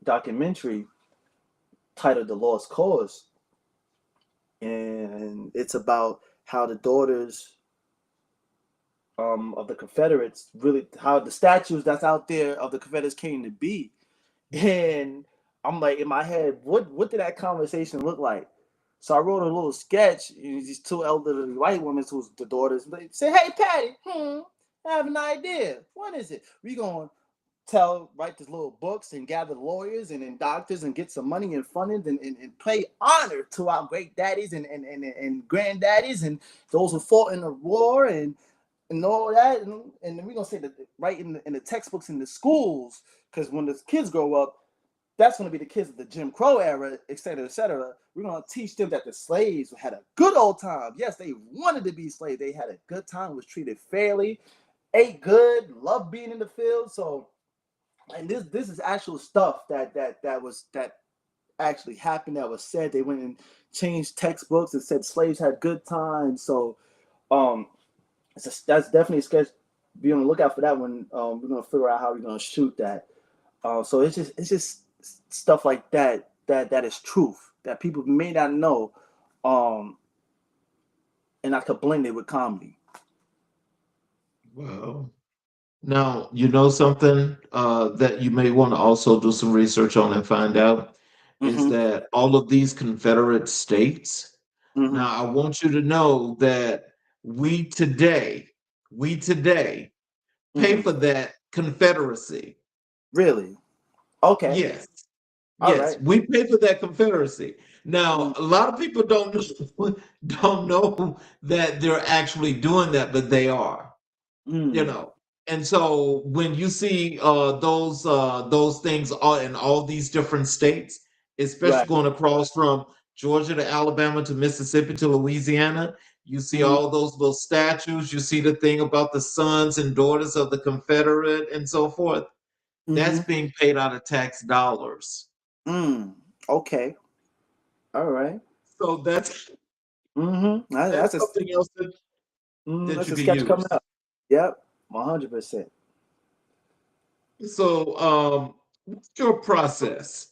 documentary titled "The Lost Cause," and it's about how the daughters of the Confederates, really how the statues that's out there of the Confederates came to be. And I'm like, in my head, what did that conversation look like? So I wrote a little sketch. These two elderly white women who's the daughters. They say, "Hey, Patty, I have an idea. What is it? We gonna write these little books and gather lawyers and doctors and get some money and funding and pay honor to our great daddies and granddaddies and those who fought in the war and all that, and we're gonna say that right in the textbooks in the schools, because when the kids grow up, that's gonna be the kids of the Jim Crow era, et cetera, et cetera. We're gonna teach them that the slaves had a good old time. Yes, they wanted to be slaves. They had a good time, was treated fairly, ate good, loved being in the field. So, and this is actual stuff that actually happened, that was said. They went and changed textbooks and said slaves had good times. So, that's definitely a sketch. Be on the lookout for that one. We're gonna figure out how we're gonna shoot that. So it's just stuff like that is truth that people may not know, and I could blend it with comedy. Well, now, you know something that you may want to also do some research on and find out is Mm-hmm. that all of these Confederate states, Mm-hmm. now I want you to know that we today, we today pay Mm-hmm. for that Confederacy. Really? Okay. Yes, All yes, right. we pay for that Confederacy. Now, Mm, a lot of people don't know that they're actually doing that, but they are. you mm, know and so when you see those things all in all these different states, especially right. going across from Georgia to Alabama to Mississippi to Louisiana, you see Mm-hmm. all those little statues, you see the thing about the sons and daughters of the Confederate and so forth. That's Mm-hmm. being paid out of tax dollars. Mm. Okay. All right. So that's Mm-hmm. that's something else that That's you a could sketch coming use. up. Yep. 100%. So, what's your process?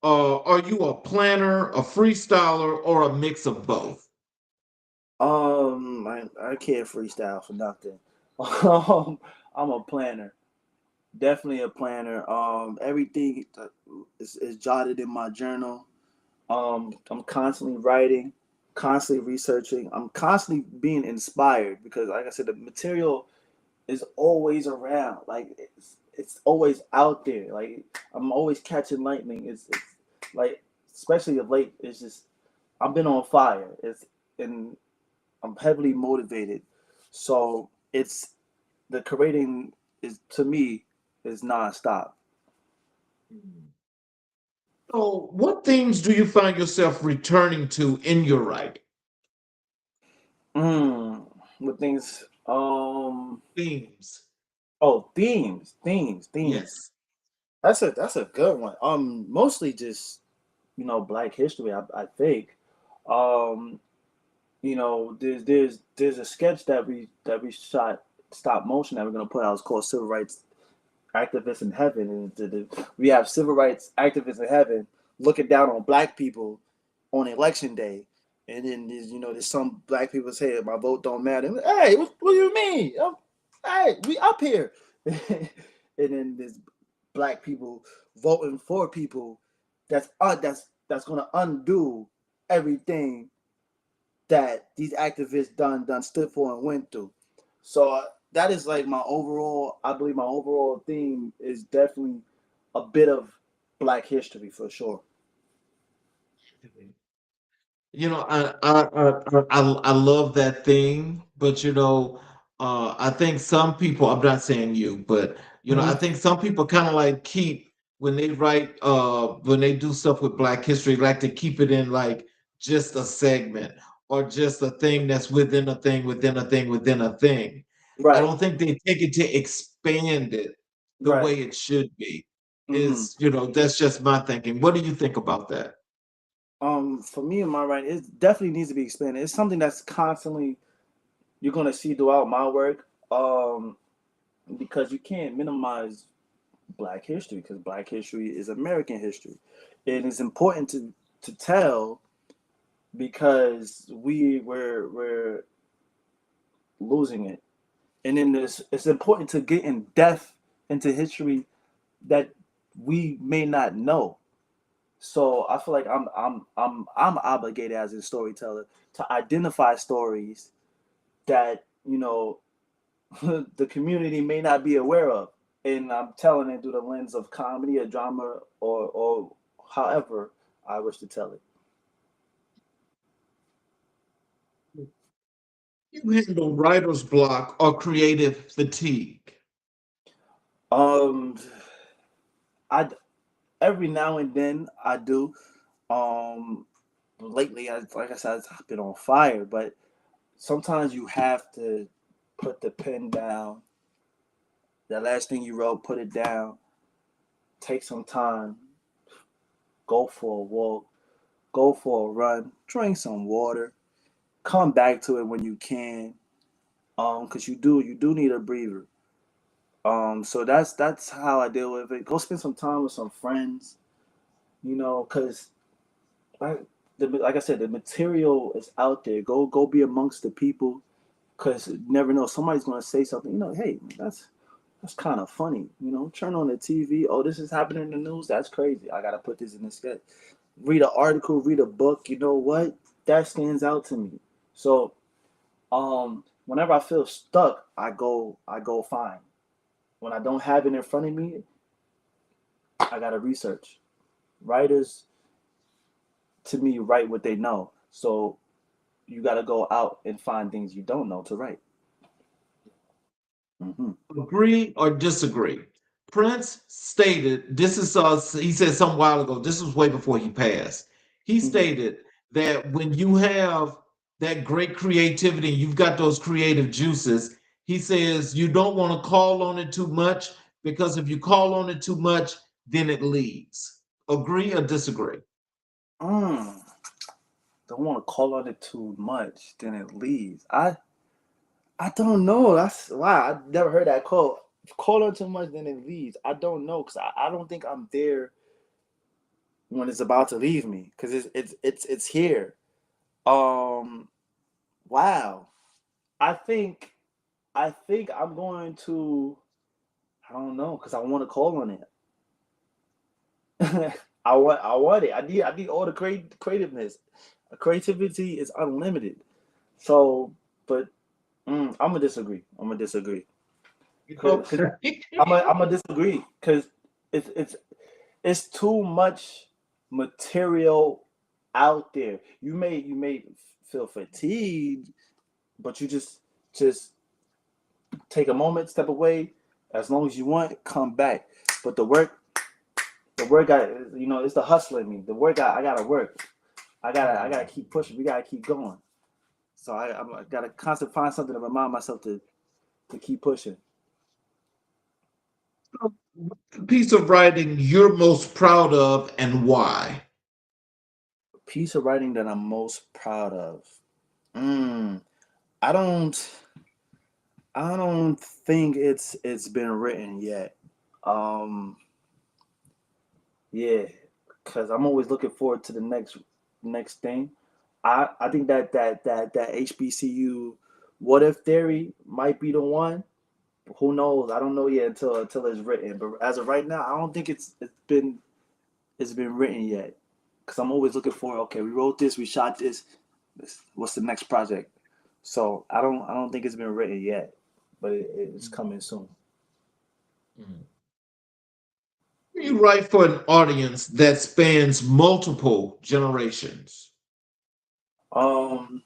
Are you a planner, a freestyler, or a mix of both? I can't freestyle for nothing. I'm a planner. Definitely a planner. Everything is jotted in my journal. I'm constantly writing, constantly researching. I'm constantly being inspired because, like I said, the material is always around. Like it's always out there. Like I'm always catching lightning. It's like, especially of late. It's just I've been on fire. And I'm heavily motivated. So it's the creating is, to me, is nonstop. So, what themes do you find yourself returning to in your writing? With things, Themes. themes. Yes. That's a good one. Mostly just Black history. I think. Um, there's a sketch that we shot stop motion that we're gonna put out. It's called Civil Rights Activists in Heaven, and we have civil rights activists in heaven looking down on Black people on election day, And then there's some black people say my vote don't matter. Hey, what do you mean? Hey, we up here. And then there's black people voting for people that's gonna undo everything that these activists done stood for and went through. So that is like my overall. I believe my overall theme is definitely a bit of Black history for sure. I love that thing, but I think some people. I'm not saying you, but I Mm-hmm. think some people kind of like keep when they write, when they do stuff with Black history, like to keep it in like just a segment or just a thing that's within a thing within a thing within a thing. I Right, don't think they take it to expand it the right. way it should be. Mm-hmm. That's just my thinking. What do you think about that? For me and my right, it definitely needs to be expanded. It's something that's constantly you're gonna see throughout my work. Because you can't minimize Black history because Black history is American history. And it's important to tell because we're losing it. And then it's important to get in depth into history that we may not know. So I feel like I'm obligated as a storyteller to identify stories that the community may not be aware of, and I'm telling it through the lens of comedy or drama or however I wish to tell it. You handle writer's block or creative fatigue? Um, I every now and then I do. Um, lately, like I said, I've been on fire, but sometimes you have to put the pen down. The last thing you wrote, put it down. Take some time. Go for a walk. Go for a run. Drink some water. Come back to it when you can. Because you do need a breather. So that's how I deal with it. Go spend some time with some friends. Because like like I said, the material is out there. Go be amongst the people. Because you never know, somebody's gonna say something. Hey, that's kind of funny. Turn on the TV. Oh, this is happening in the news. That's crazy. I gotta put this in the sketch. Read an article. Read a book. You know what? That stands out to me. So whenever I feel stuck, I go find. When I don't have it in front of me, I gotta research. Writers to me write what they know. So you gotta go out and find things you don't know to write. Hmm. Agree or disagree? Prince stated, this is he said some while ago, this was way before he passed. He Hmm. stated that when you have that great creativity, you've got those creative juices, he says you don't want to call on it too much because if you call on it too much, then it leaves. Agree or disagree? Mm, don't want to call on it too much, then it leaves. I don't know. That's wow. I never heard that quote. Call on too much, then it leaves. I don't know because I don't think I'm there when it's about to leave me because it's here. Um, wow. I think I'm going to. I don't know because I want to call on it. I want it. I need all the creativeness. Creativity is unlimited. So, but I'm gonna disagree. I'm gonna disagree. Cause I'm gonna disagree because it's it's too much material out there. You may feel fatigued, but you just take a moment, step away. As long as you want, come back. But the work got it's the hustle in me. The work I gotta work. I gotta keep pushing. We gotta keep going. So I gotta constantly find something to remind myself to keep pushing. Piece of writing you're most proud of and why? Piece of writing that I'm most proud of. Mm, I don't I don't think it's been written yet. Um, yeah, because I'm always looking forward to the next thing. I think that HBCU what if theory might be the one. Who knows? I don't know yet until it's written. But as of right now, I don't think it's been written yet. Because I'm always looking for, okay, we wrote this, we shot this. What's the next project? So I don't think it's been written yet, but it's coming soon. Mhm. You write for an audience that spans multiple generations. Um,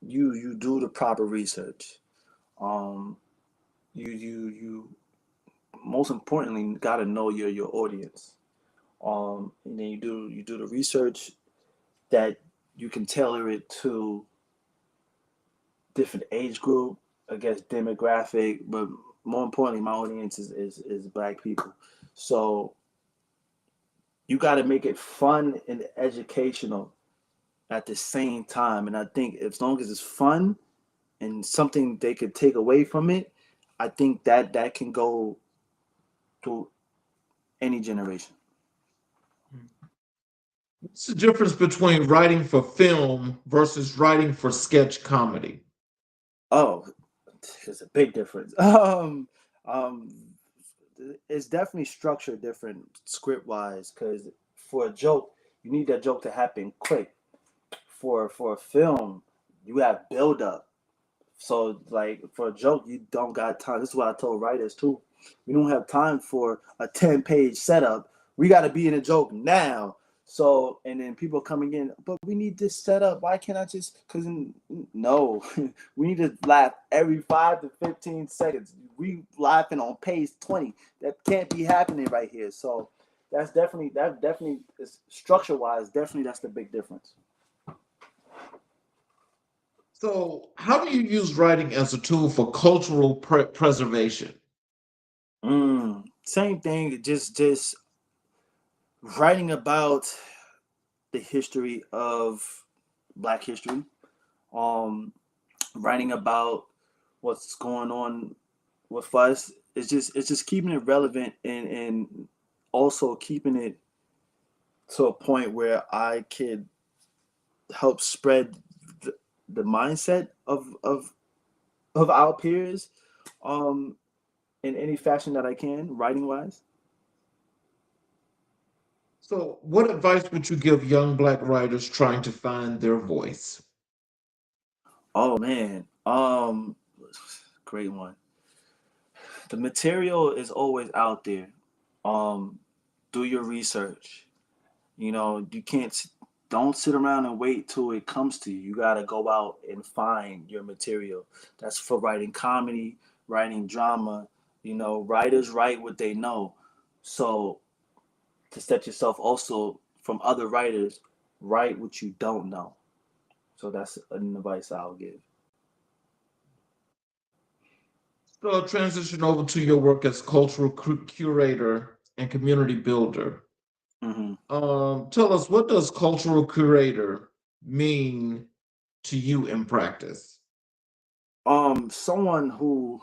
you do the proper research. Um, you most importantly got to know your audience. And then you do the research that you can tailor it to different age group, I guess demographic, but more importantly, my audience is black people. So you got to make it fun and educational at the same time. And I think as long as it's fun and something they could take away from it, I think that can go to any generation. What's the difference between writing for film versus writing for sketch comedy? Oh, there's a big difference. Um, it's definitely structured different script wise because for a joke, you need that joke to happen quick. For a film, you have build up. So like for a joke, you don't got time. This is what I told writers too. We don't have time for a 10-page setup. We got to be in a joke now. So and then people coming in, but we need this setup. Why can't I just? Because no, we need to laugh every 5 to 15 seconds. We laughing on page 20. That can't be happening right here. So that definitely is structure wise. Definitely that's the big difference. So, how do you use writing as a tool for cultural preservation? Same thing. Just writing about the history of Black history. Um, writing about what's going on with us. It's just keeping it relevant and also keeping it to a point where I could help spread the, the mindset of our peers um in any fashion that I can, writing wise. So, what advice would you give young Black writers trying to find their voice? Oh man. Great one. The material is always out there. Um do your research. You can't don't sit around and wait till it comes to you. You got to go out and find your material. That's for writing comedy, writing drama. Writers write what they know. So to set yourself also from other writers, write what you don't know. So that's an advice I'll give. So, transition over to your work as cultural curator and community builder. hmm Tell us, what does cultural curator mean to you in practice? Someone who,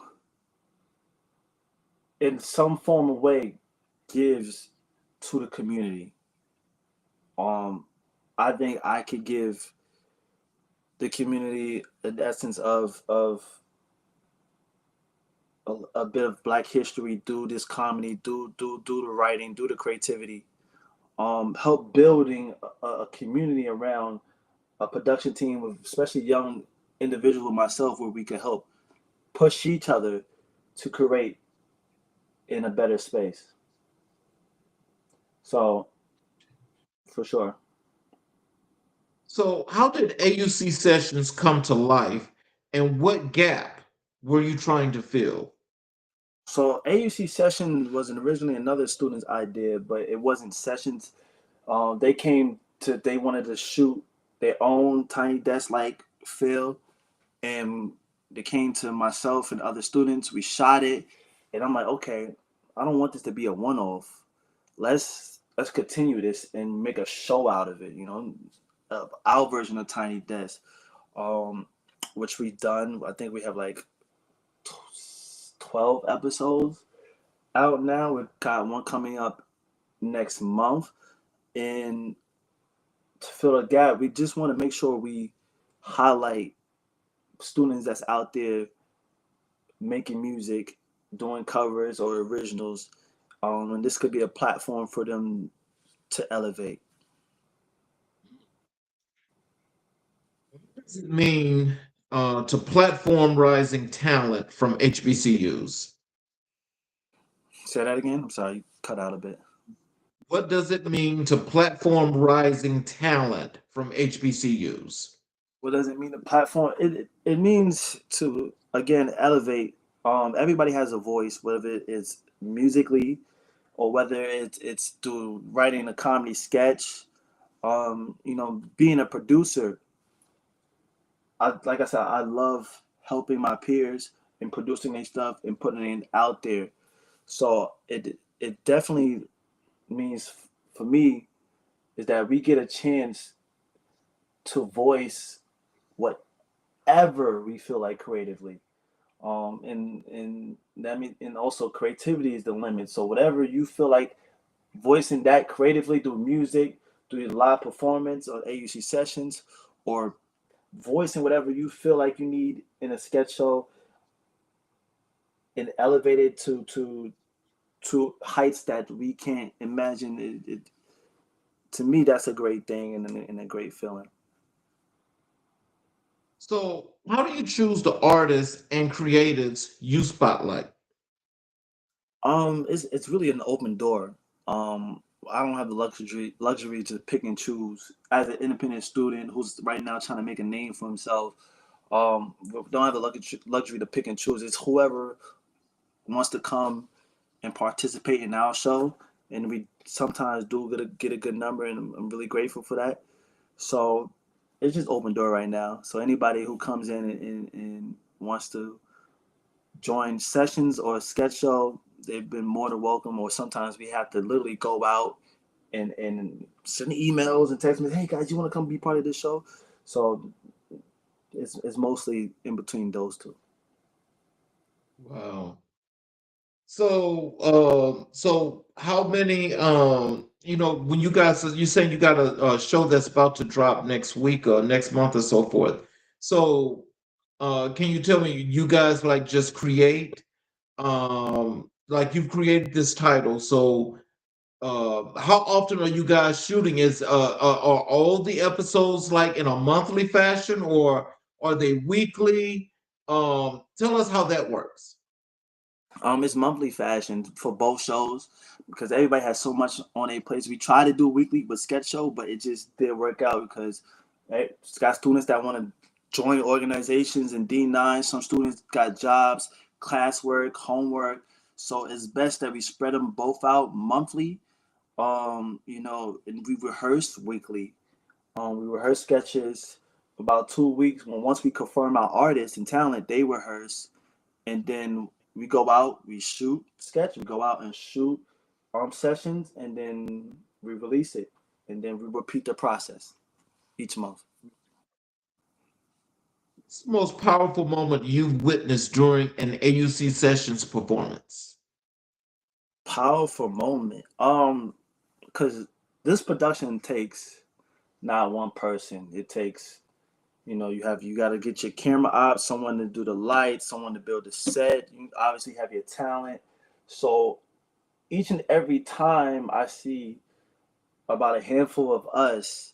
in some form of way, gives to the community. Um, I think I could give the community an essence of a bit of Black history, do this comedy, do the writing, do the creativity. Help building a community around a production team of especially young individuals myself, where we can help push each other to create in a better space. So for sure. So, how did AUC sessions come to life, and what gap were you trying to fill? So AUC session was originally another student's idea, but it wasn't sessions. They wanted to shoot their own tiny desk like feel, and they came to myself and other students. We shot it, and I'm like, okay, I don't want this to be a one off. Let's continue this and make a show out of it. Our version of Tiny Desk, um, which we've done. I think we have like 12 episodes out now. We've got one coming up next month, and to fill a gap, we just want to make sure we highlight students that's out there making music, doing covers or originals, and this could be a platform for them to elevate. What does it mean to platform rising talent from HBCUs? Say that again. I'm sorry, you cut out a bit. What does it mean to platform rising talent from HBCUs? What does it mean to platform? It means to again elevate. Everybody has a voice, whether it's musically or whether it's through writing a comedy sketch. Being a producer. Like I said, I love helping my peers and producing their stuff and putting it out there. So it definitely means for me is that we get a chance to voice whatever we feel like creatively. And that means, and also creativity is the limit. So whatever you feel like voicing that creatively through music, through live performance or AUC sessions, or voicing whatever you feel like you need in a sketch show and elevate it to heights that we can't imagine. To me, that's a great thing and a great feeling. So, how do you choose the artists and creatives you spotlight? It's really an open door. I don't have the luxury to pick and choose. As an independent student who's right now trying to make a name for himself, don't have the luxury to pick and choose. It's whoever wants to come and participate in our show, and we sometimes do get a good number, and I'm really grateful for that. So it's just open door right now. So anybody who comes in and wants to join sessions or a sketch show, they've been more than welcome. Or sometimes we have to literally go out and send emails and text me, hey guys, you want to come be part of this show? So it's mostly in between those two. Wow. So how many, when you guys, you saying you got a show that's about to drop next week or next month or so forth. So, can you tell me, you guys like just create, like you've created this title. So, how often are you guys shooting? Are all the episodes like in a monthly fashion, or are they weekly? Tell us how that works. It's monthly fashion for both shows because everybody has so much on their plates. We try to do weekly with sketch show, but it just didn't work out because it's got students that want to join organizations in D9. Some students got jobs, classwork, homework. So it's best that we spread them both out monthly. And we rehearse weekly. We rehearse sketches about 2 weeks. Once we confirm our artists and talent, they rehearse, and then we go out, we shoot sketch, we go out and shoot sessions, and then we release it, and then we repeat the process each month. What's the most powerful moment you've witnessed during an AUC sessions performance? Powerful moment. Because this production takes not one person. It takes, you got to get your camera out, someone to do the lights, someone to build the set. You obviously have your talent. So each and every time I see about a handful of us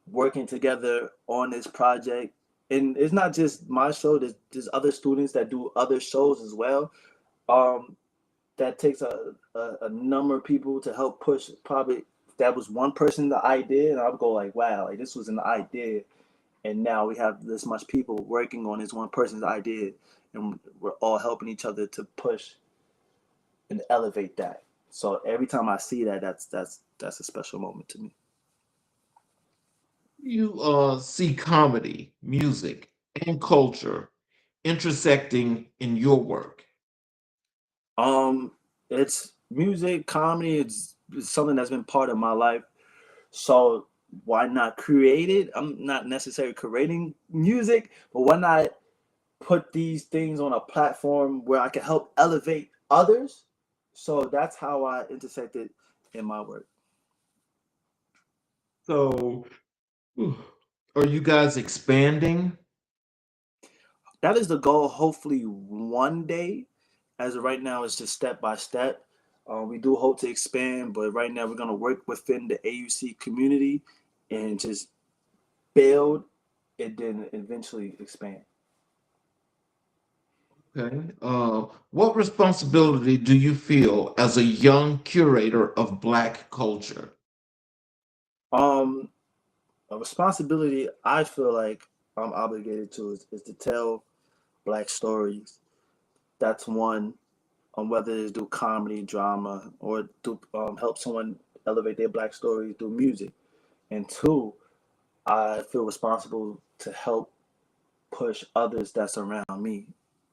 working together on this project, and it's not just my show, there's other students that do other shows as well. Um, that takes a number of people to help push. Probably if that was one person the idea, and I would go like, wow, like this was an idea, and now we have this much people working on this one person's idea, and we're all helping each other to push and elevate that. So every time I see that, that's a special moment to me. You see comedy, music, and culture intersecting in your work. Um, it's music, comedy. It's something that's been part of my life. So why not create it? I'm not necessarily creating music, but why not put these things on a platform where I can help elevate others? So that's how I intersected in my work. So, are you guys expanding? That is the goal. Hopefully, one day. As of right now, it's just step by step. We do hope to expand, but right now we're gonna work within the AUC community and just build and then eventually expand. Okay. What responsibility do you feel as a young curator of Black culture? Um, a responsibility I feel like I'm obligated to is to tell Black stories. That's one. Whether it's do comedy, drama, or do help someone elevate their Black story through music. And two, I feel responsible to help push others that's around me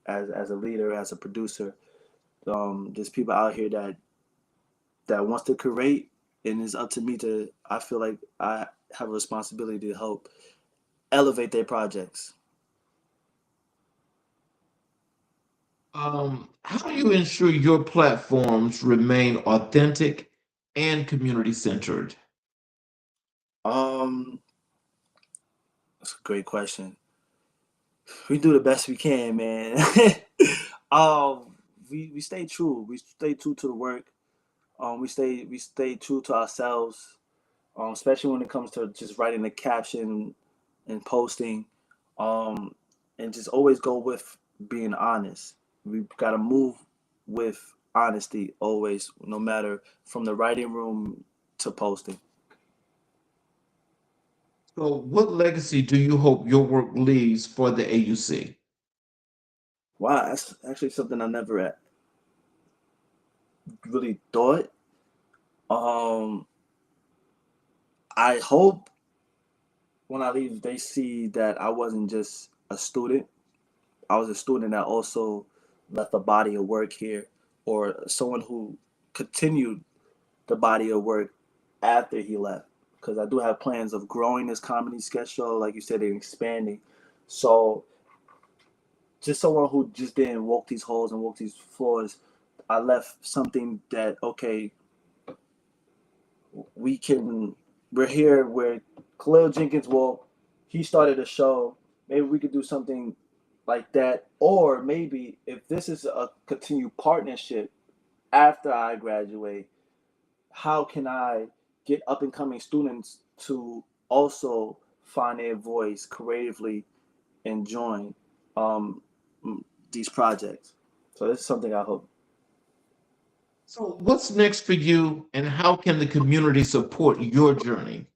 as a leader, as a producer. There's people out here that wants to create, and it's up to me to. I feel like I have a responsibility to help elevate their projects. How do you ensure your platforms remain authentic and community centered? Um, that's a great question. We do the best we can, man. We stay true. We stay true to the work. We stay true to ourselves. Especially when it comes to just writing the caption and posting, um, and just always go with being honest. We've got to move with honesty always, no matter from the writing room to posting. So, what legacy do you hope your work leaves for the AUC? Wow, that's actually something I never really thought. Um, I hope when I leave, they see that I wasn't just a student. I was a student that also left a body of work here, or someone who continued the body of work after he left. Because I do have plans of growing this comedy sketch show, like you said, and expanding. So just someone who just didn't walk these halls and walk these floors, I left something that okay, we can. We're here where Khalil Jenkins walked. He started a show. Maybe we could do something like that, or maybe if this is a continued partnership after I graduate, how can I get up and coming students to also find their voice creatively and join um, these projects? So this is something I hope. So, what's next for you, and how can the community support your journey?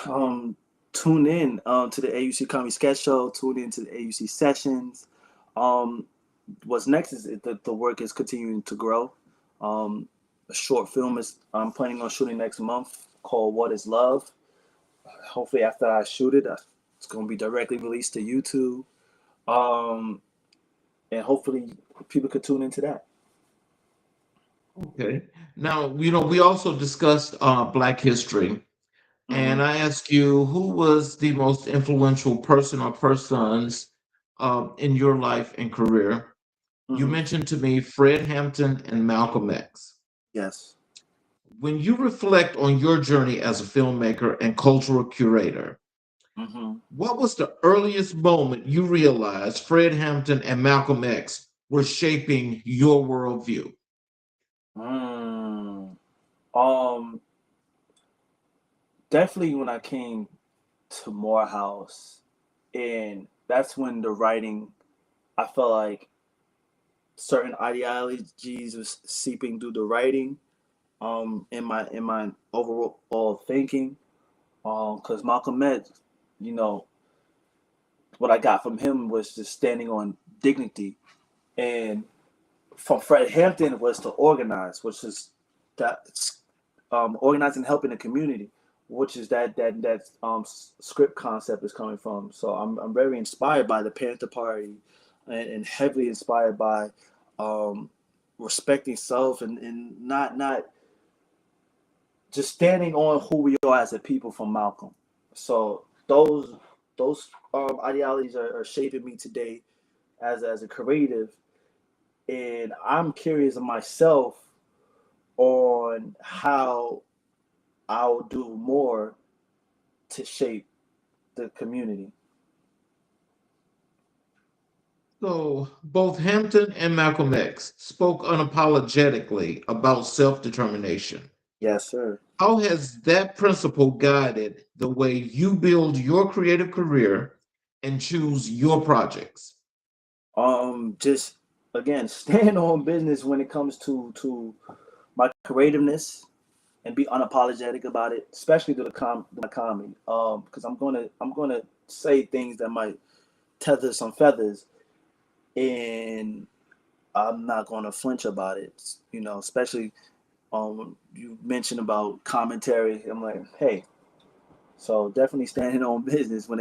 Um, Tune in to the AUC Comedy Sketch Show. Tune in to the AUC sessions. Um, what's next is the work is continuing to grow. A short film is I'm planning on shooting next month called "What Is Love." Hopefully, after I shoot it, it's going to be directly released to YouTube, um, and hopefully, people could tune into that. Okay. Now, we also discussed Black history, Hmm. and I asked you who was the most influential person or persons in your life and career. You Hmm. mentioned to me Fred Hampton and Malcolm X. Yes. When you reflect on your journey as a filmmaker and cultural curator, Hmm. what was the earliest moment you realized Fred Hampton and Malcolm X were shaping your worldview? Mm. Um, Definitely when I came to Morehouse, and that's when the writing. I felt like certain ideologies was seeping through the writing. In my overall thinking. Because Malcolm X, you know, what I got from him was just standing on dignity, and from Fred Hampton was to organize, which is that organizing, helping the community, which is that script concept is coming from. So I'm very inspired by the Panther Party, and heavily inspired by um, respecting self, and not just standing on who we are as a people from Malcolm. So those ideologies are shaping me today as a creative, and I'm curious of myself on how I'll do more to shape the community. So both Hampton and Malcolm X spoke unapologetically about self-determination. Yes, sir. How has that principle guided the way you build your creative career and choose your projects? Just again, staying on business when it comes to my creativeness and be unapologetic about it, especially through my comedy. Because I'm gonna say things that might tether some feathers, and I'm not gonna flinch about it. You know, especially you mentioned about commentary. I'm like, hey, so definitely standing on business when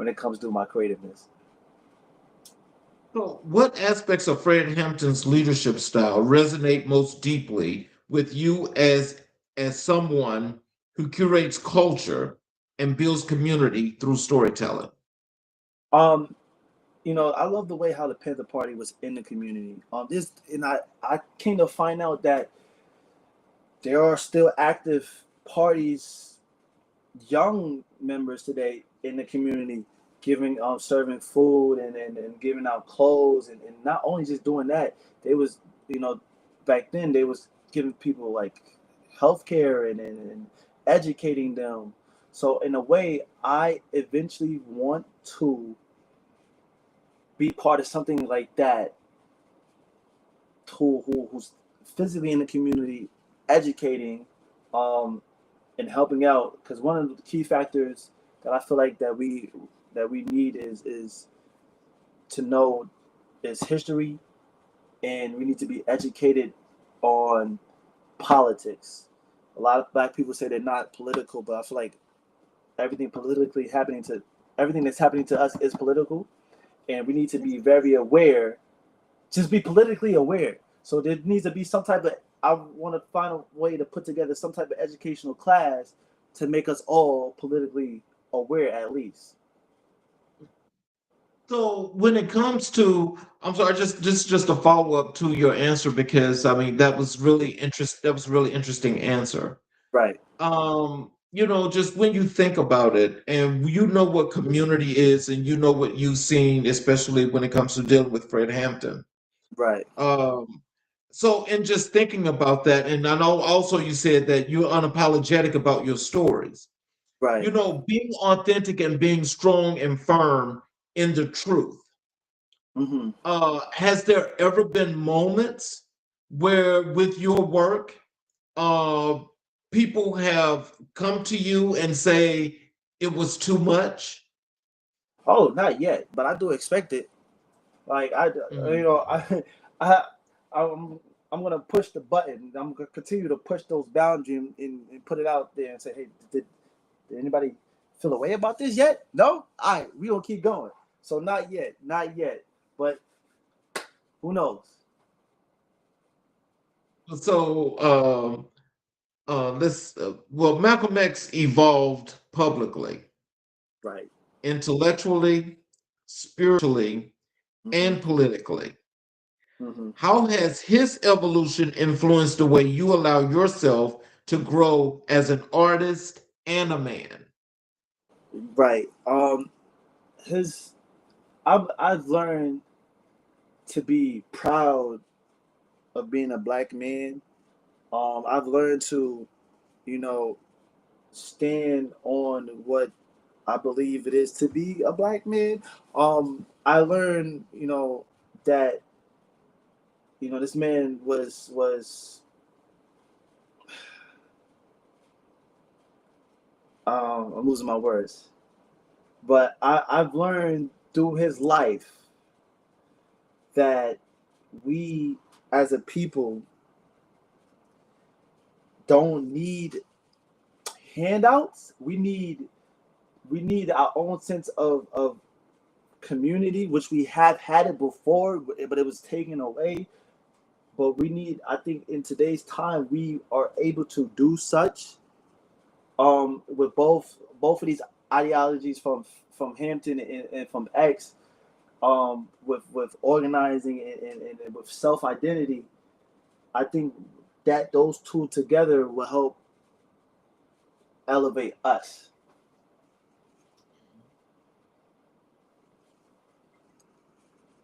it comes to my creativeness. So, what aspects of Fred Hampton's leadership style resonate most deeply with you as someone who curates culture and builds community through storytelling? Um, I love the way how the Panther Party was in the community. This and I came to find out that there are still active parties, young members today in the community, giving serving food and giving out clothes and not only just doing that, they was you know back then they was giving people like healthcare and educating them. So in a way, I eventually want to be part of something like that, who's physically in the community, educating, um, and helping out. Because one of the key factors that I feel like that we need is to know is history, and we need to be educated on politics. A lot of black people say they're not political, but I feel like everything politically happening to everything that's happening to us is political, and we need to be very aware, just be politically aware. So there needs to be some type of, I want to find a way to put together some type of educational class to make us all politically aware at least. So when it comes to, I'm sorry, just a follow up to your answer because I mean that was really interest that was really interesting answer. Right, Just when you think about it and you know what community is and you know what you've seen, especially when it comes to dealing with Fred Hampton. right, Um, so in just thinking about that, and I know also you said that you're unapologetic about your stories. right. Being authentic and being strong and firm in the truth. Hmm. Has there ever been moments where with your work, uh, people have come to you and say it was too much? Oh, not yet, but I do expect it. Like Mhm. I, I'm, I'm gonna push the button. I'm gonna continue to push those boundaries and put it out there and say, hey, did anybody feel a way about this yet? No? All right, we gonna keep going. So not yet, not yet. But who knows? So, well, Malcolm X evolved publicly, Right. intellectually, spiritually, Hmm. and politically. Hmm. How has his evolution influenced the way you allow yourself to grow as an artist and a man? Right. His I've learned to be proud of being a black man. I've learned to, you know, stand on what I believe it is to be a black man. I learned, that this man was I'm losing my words, but I've learned through his life that we as a people don't need handouts. We need our own sense of community, which we have had it before, but it was taken away. But we need, I think, in today's time, we are able to do such, with both of these ideologies from Hampton and from X, with organizing and with self identity. I think that those two together will help elevate us.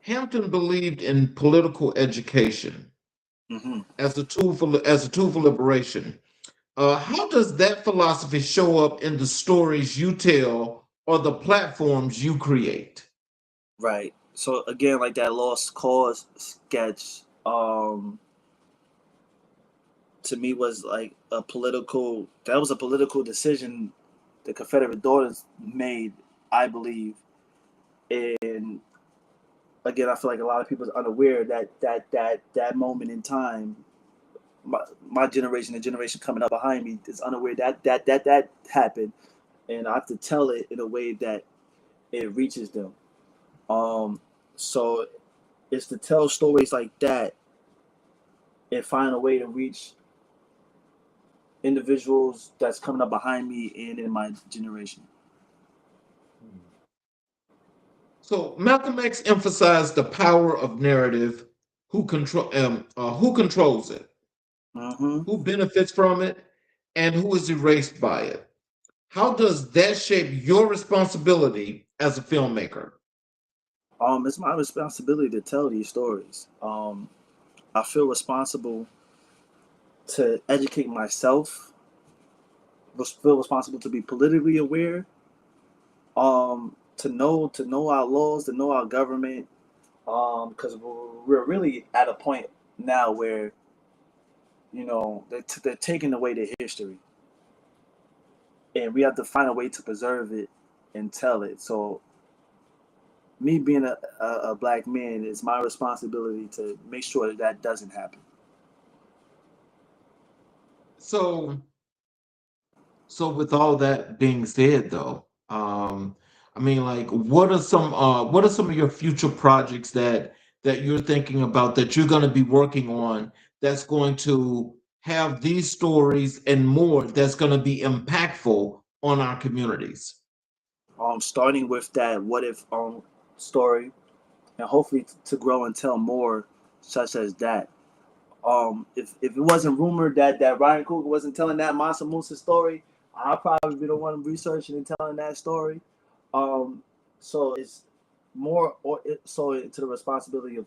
Hampton believed in political education Hmm. as a tool for liberation. How does that philosophy show up in the stories you tell or the platforms you create? Right. So again, like that Lost Cause sketch, to me was like a political. That was a political decision the Confederate daughters made, I believe. And again, I feel like a lot of people are unaware that moment in time, my generation, the generation coming up behind me, is unaware that happened, and I have to tell it in a way that it reaches them. Um, so it's to tell stories like that and find a way to reach individuals that's coming up behind me and in my generation. So Malcolm X emphasized the power of narrative, who controls it, Hmm. who benefits from it, and who is erased by it. How does that shape your responsibility as a filmmaker? It's my responsibility to tell these stories. I feel responsible to educate myself. Feel responsible to be politically aware. To know our laws, to know our government. Because we're really at a point now where they're taking away the history, and we have to find a way to preserve it and tell it. So me being a black man, it's my responsibility to make sure that that doesn't happen. So, so with all that being said, though, I mean, like, what are some of your future projects that you're thinking about that you're going to be working on that's going to have these stories and more that's going to be impactful on our communities? Starting with that what if story, and hopefully to grow and tell more such as that. If it wasn't rumored that Ryan Coogler wasn't telling that Mansa Musa story, I'll probably be the one researching and telling that story. Um, so it's more so into the responsibility of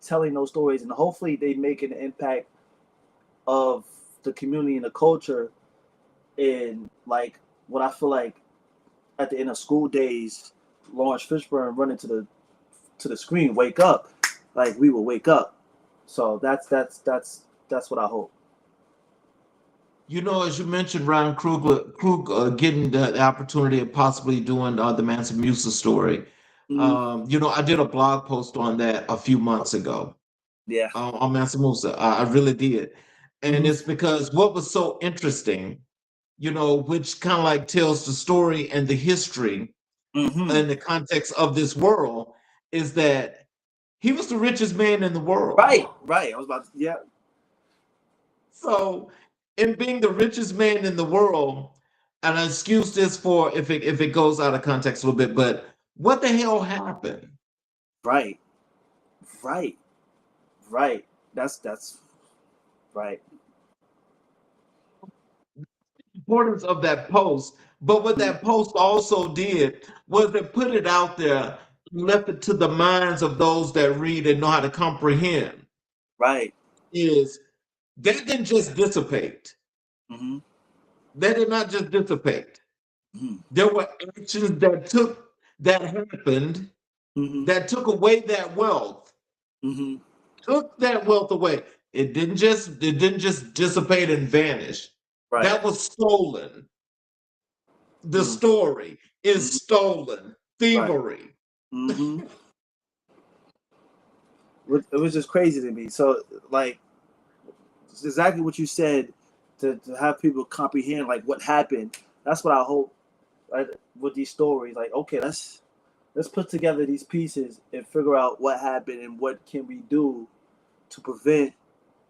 telling those stories, and hopefully they make an impact of the community and the culture. And like what I feel like at the end of school days, Lawrence Fishburne running to the screen, wake up, like we will wake up. So that's what I hope. You know, as you mentioned, Ryan Krug getting the opportunity of possibly doing the Mansa Musa story. Hmm. You know, I did a blog post on that a few months ago Yeah. on Mansa Musa. I really did. And Hmm. it's because what was so interesting, you know, which kind of like tells the story and the history Hmm. and the context of this world, is that he was the richest man in the world. Right. Right. I was about to. Yeah. So, in being the richest man in the world, and I excuse this for if it goes out of context a little bit, but what the hell happened? Right. Right. Right. That's right. Importance of that post, but what Mhm. that post also did was it put it out there, left it to the minds of those that read and know how to comprehend. Right. Is that didn't just dissipate? Hmm. That did not just dissipate. Hmm. There were actions that happened Hmm. that took away that wealth, Hmm. took that wealth away. It didn't just dissipate and vanish. Right. That was stolen. The Mm. story is Hmm. stolen. Right. Thievery. Hmm. It was just crazy to me. So like it's exactly what you said, to have people comprehend like what happened. That's what I hope, like, with these stories. Like, okay, let's put together these pieces and figure out what happened and what can we do to prevent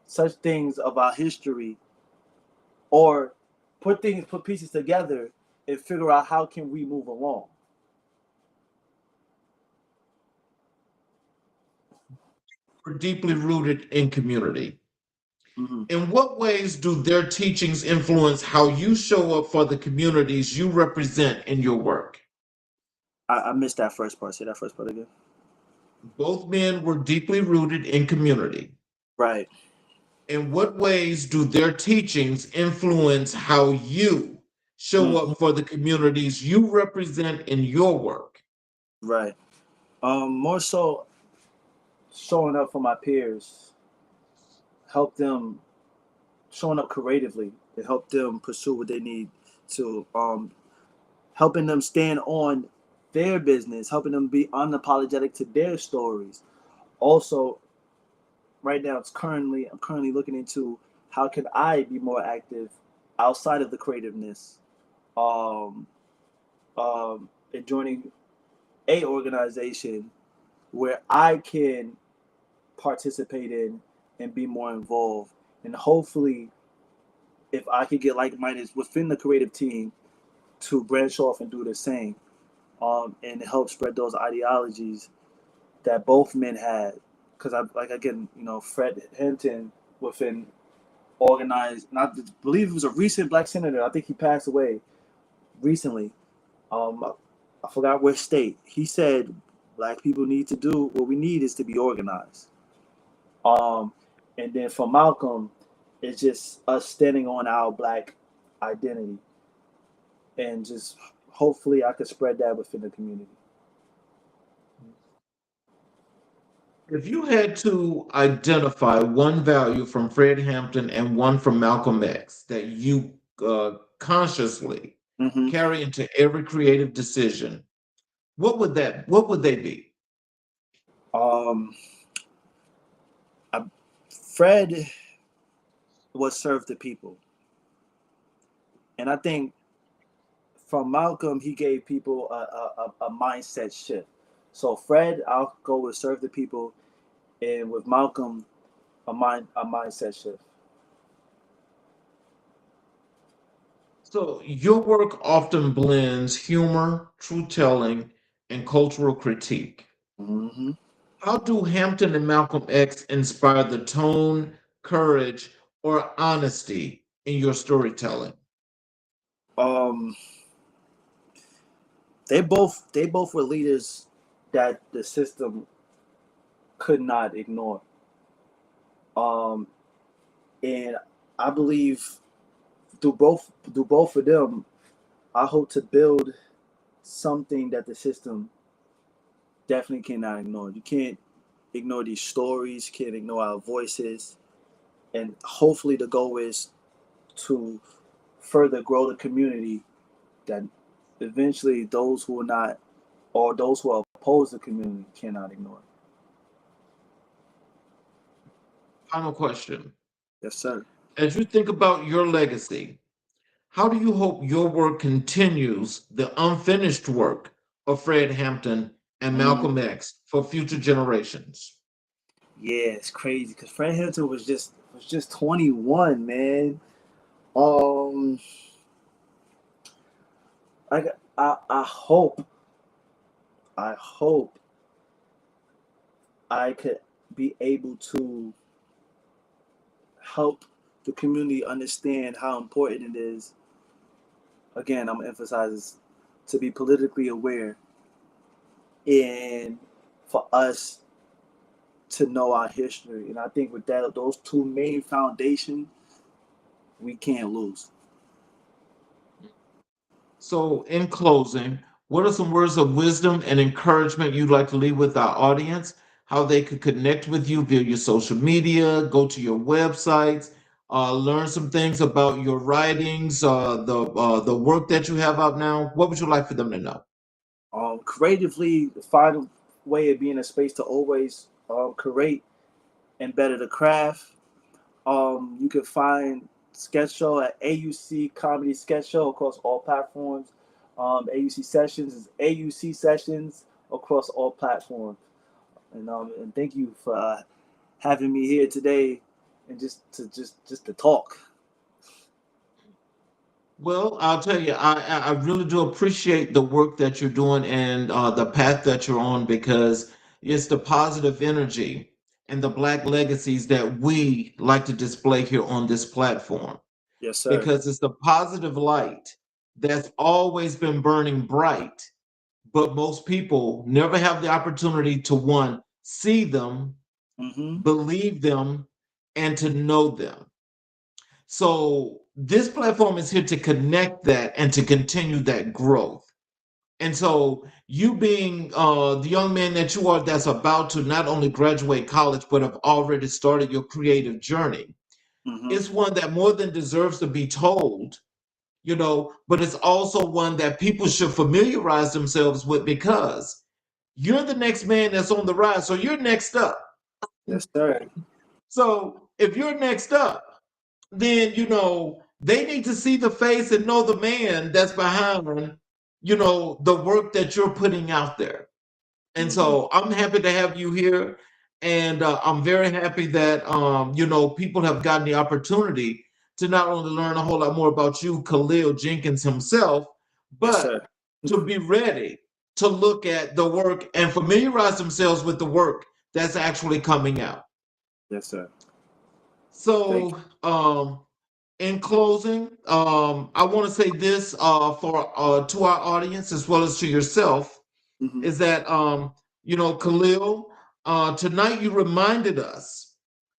such things of our history, or put pieces together and figure out how can we move along. We're deeply rooted in community. Hmm. In what ways do their teachings influence how you show up for the communities you represent in your work? I missed that first part. Say that first part again. Both men were deeply rooted in community. Right. In what ways do their teachings influence how you show Hmm. up for the communities you represent in your work? Right. More so showing up for my peers, help them showing up creatively to help them pursue what they need to, helping them stand on their business, helping them be unapologetic to their stories. Also, right now I'm currently looking into how can I be more active outside of the creativeness, um, and joining a organization where I can participate in and be more involved. And hopefully, if I could get like minded within the creative team to branch off and do the same, and help spread those ideologies that both men had. Because I like again, Fred Hinton within organized, not believe it was a recent black senator. I think he passed away recently. I forgot which state. He said black people need to do what we need is to be organized. Um, and then for Malcolm, it's just us standing on our black identity and just hopefully I could spread that within the community. If you had to identify one value from Fred Hampton and one from Malcolm X that you consciously Hmm. carry into every creative decision, what would they be? Um, I, Fred was served the people, and I think from Malcolm he gave people a mindset shift. So Fred, I'll go with serve the people, and with Malcolm, a mindset shift. So your work often blends humor, truth telling, and cultural critique. Hmm. How do Hampton and Malcolm X inspire the tone, courage, or honesty in your storytelling? Um, they both were leaders that the system could not ignore. Um, and I believe through both of them, I hope to build something that the system definitely cannot ignore. You can't ignore these stories, can't ignore our voices, and hopefully the goal is to further grow the community that eventually those who are not or those who are opposed to the community cannot ignore. Final question. Yes, sir. As you think about your legacy, how do you hope your work continues the unfinished work of Fred Hampton and Mm, Malcolm X for future generations? yeah, it's crazy because Fred Hampton was just 21, man. Um, I hope I could be able to help the community understand how important it is. Again, I'm emphasizing to be politically aware and for us to know our history. And I think with that, those two main foundations, we can't lose. So, in closing, what are some words of wisdom and encouragement you'd like to leave with our audience? How they could connect with you via your social media, go to your websites, learn some things about your writings, the work that you have out now. What would you like for them to know? Creatively, find a way of being a space to always create and better the craft. You can find Sketch Show at AUC Comedy Sketch Show across all platforms. AUC Sessions is AUC Sessions across all platforms. And thank you for having me here today, and just to talk. Well, I'll tell you, I really do appreciate the work that you're doing and the path that you're on because it's the positive energy and the Black legacies that we like to display here on this platform. Yes, sir. Because it's the positive light that's always been burning bright, but most people never have the opportunity to, one, see them, Mm-hmm. believe them, and to know them. So this platform is here to connect that and to continue that growth. And so you being the young man that you are, that's about to not only graduate college, but have already started your creative journey, Mm-hmm. it's one that more than deserves to be told, but it's also one that people should familiarize themselves with, because you're the next man that's on the rise. So you're next up. Yes, sir. So if you're next up, then, they need to see the face and know the man that's behind, the work that you're putting out there. And Mm-hmm. so I'm happy to have you here. And I'm very happy that, people have gotten the opportunity to not only learn a whole lot more about you, Khalil Jenkins himself, Yes, but sir. to be ready to look at the work and familiarize themselves with the work that's actually coming out. Yes, sir. Thank So, in closing, I want to say this for to our audience as well as to yourself, you. Mm-hmm. is that Khalil, tonight you reminded us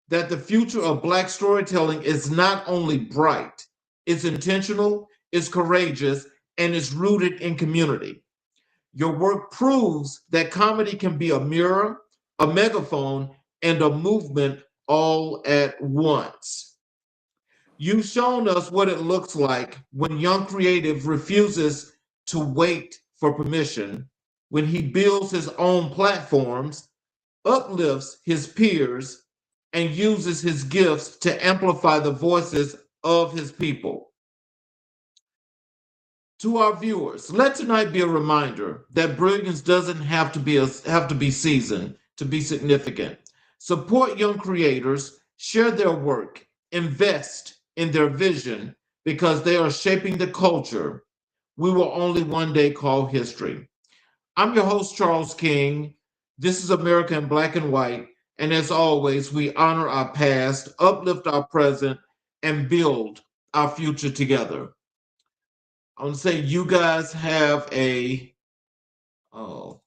that the future of Black storytelling is not only bright, it's intentional, it's courageous, and it's rooted in community. Your work proves that comedy can be a mirror, a megaphone, and a movement all at once. You've shown us what it looks like when young creative refuses to wait for permission, when he builds his own platforms, uplifts his peers, and uses his gifts to amplify the voices of his people. To our viewers, let tonight be a reminder that brilliance doesn't have to be seasoned to be significant. Support young creators, share their work, invest in their vision, because they are shaping the culture we will only one day call history. I'm your host, Charles King. This is America in Black and White. And as always, we honor our past, uplift our present, and build our future together. I want to say you guys have oh,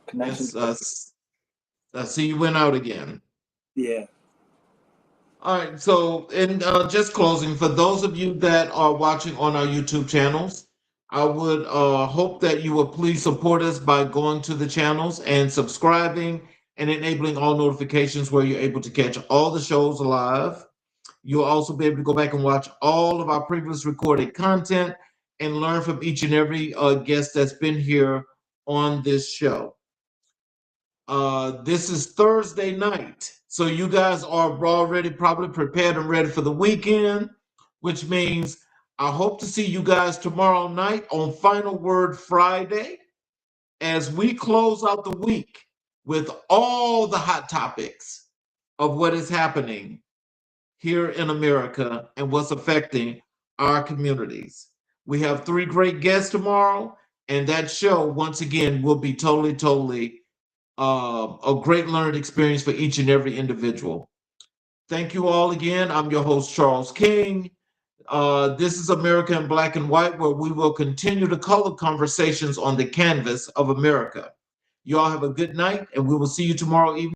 Connection. I see you went out again. Yeah. All right, so in just closing, for those of you that are watching on our YouTube channels, I would hope that you will please support us by going to the channels and subscribing and enabling all notifications where you're able to catch all the shows live. You'll also be able to go back and watch all of our previous recorded content and learn from each and every guest that's been here on this show. This is Thursday night, so you guys are already probably prepared and ready for the weekend, which means I hope to see you guys tomorrow night on Final Word Friday as we close out the week with all the hot topics of what is happening here in America and what's affecting our communities. We have three great guests tomorrow, and that show, once again, will be totally a great learning experience for each and every individual. Thank you all again. I'm your host, Charles King. This is America in Black and White, where we will continue to color conversations on the canvas of America. You all have a good night, and we will see you tomorrow evening.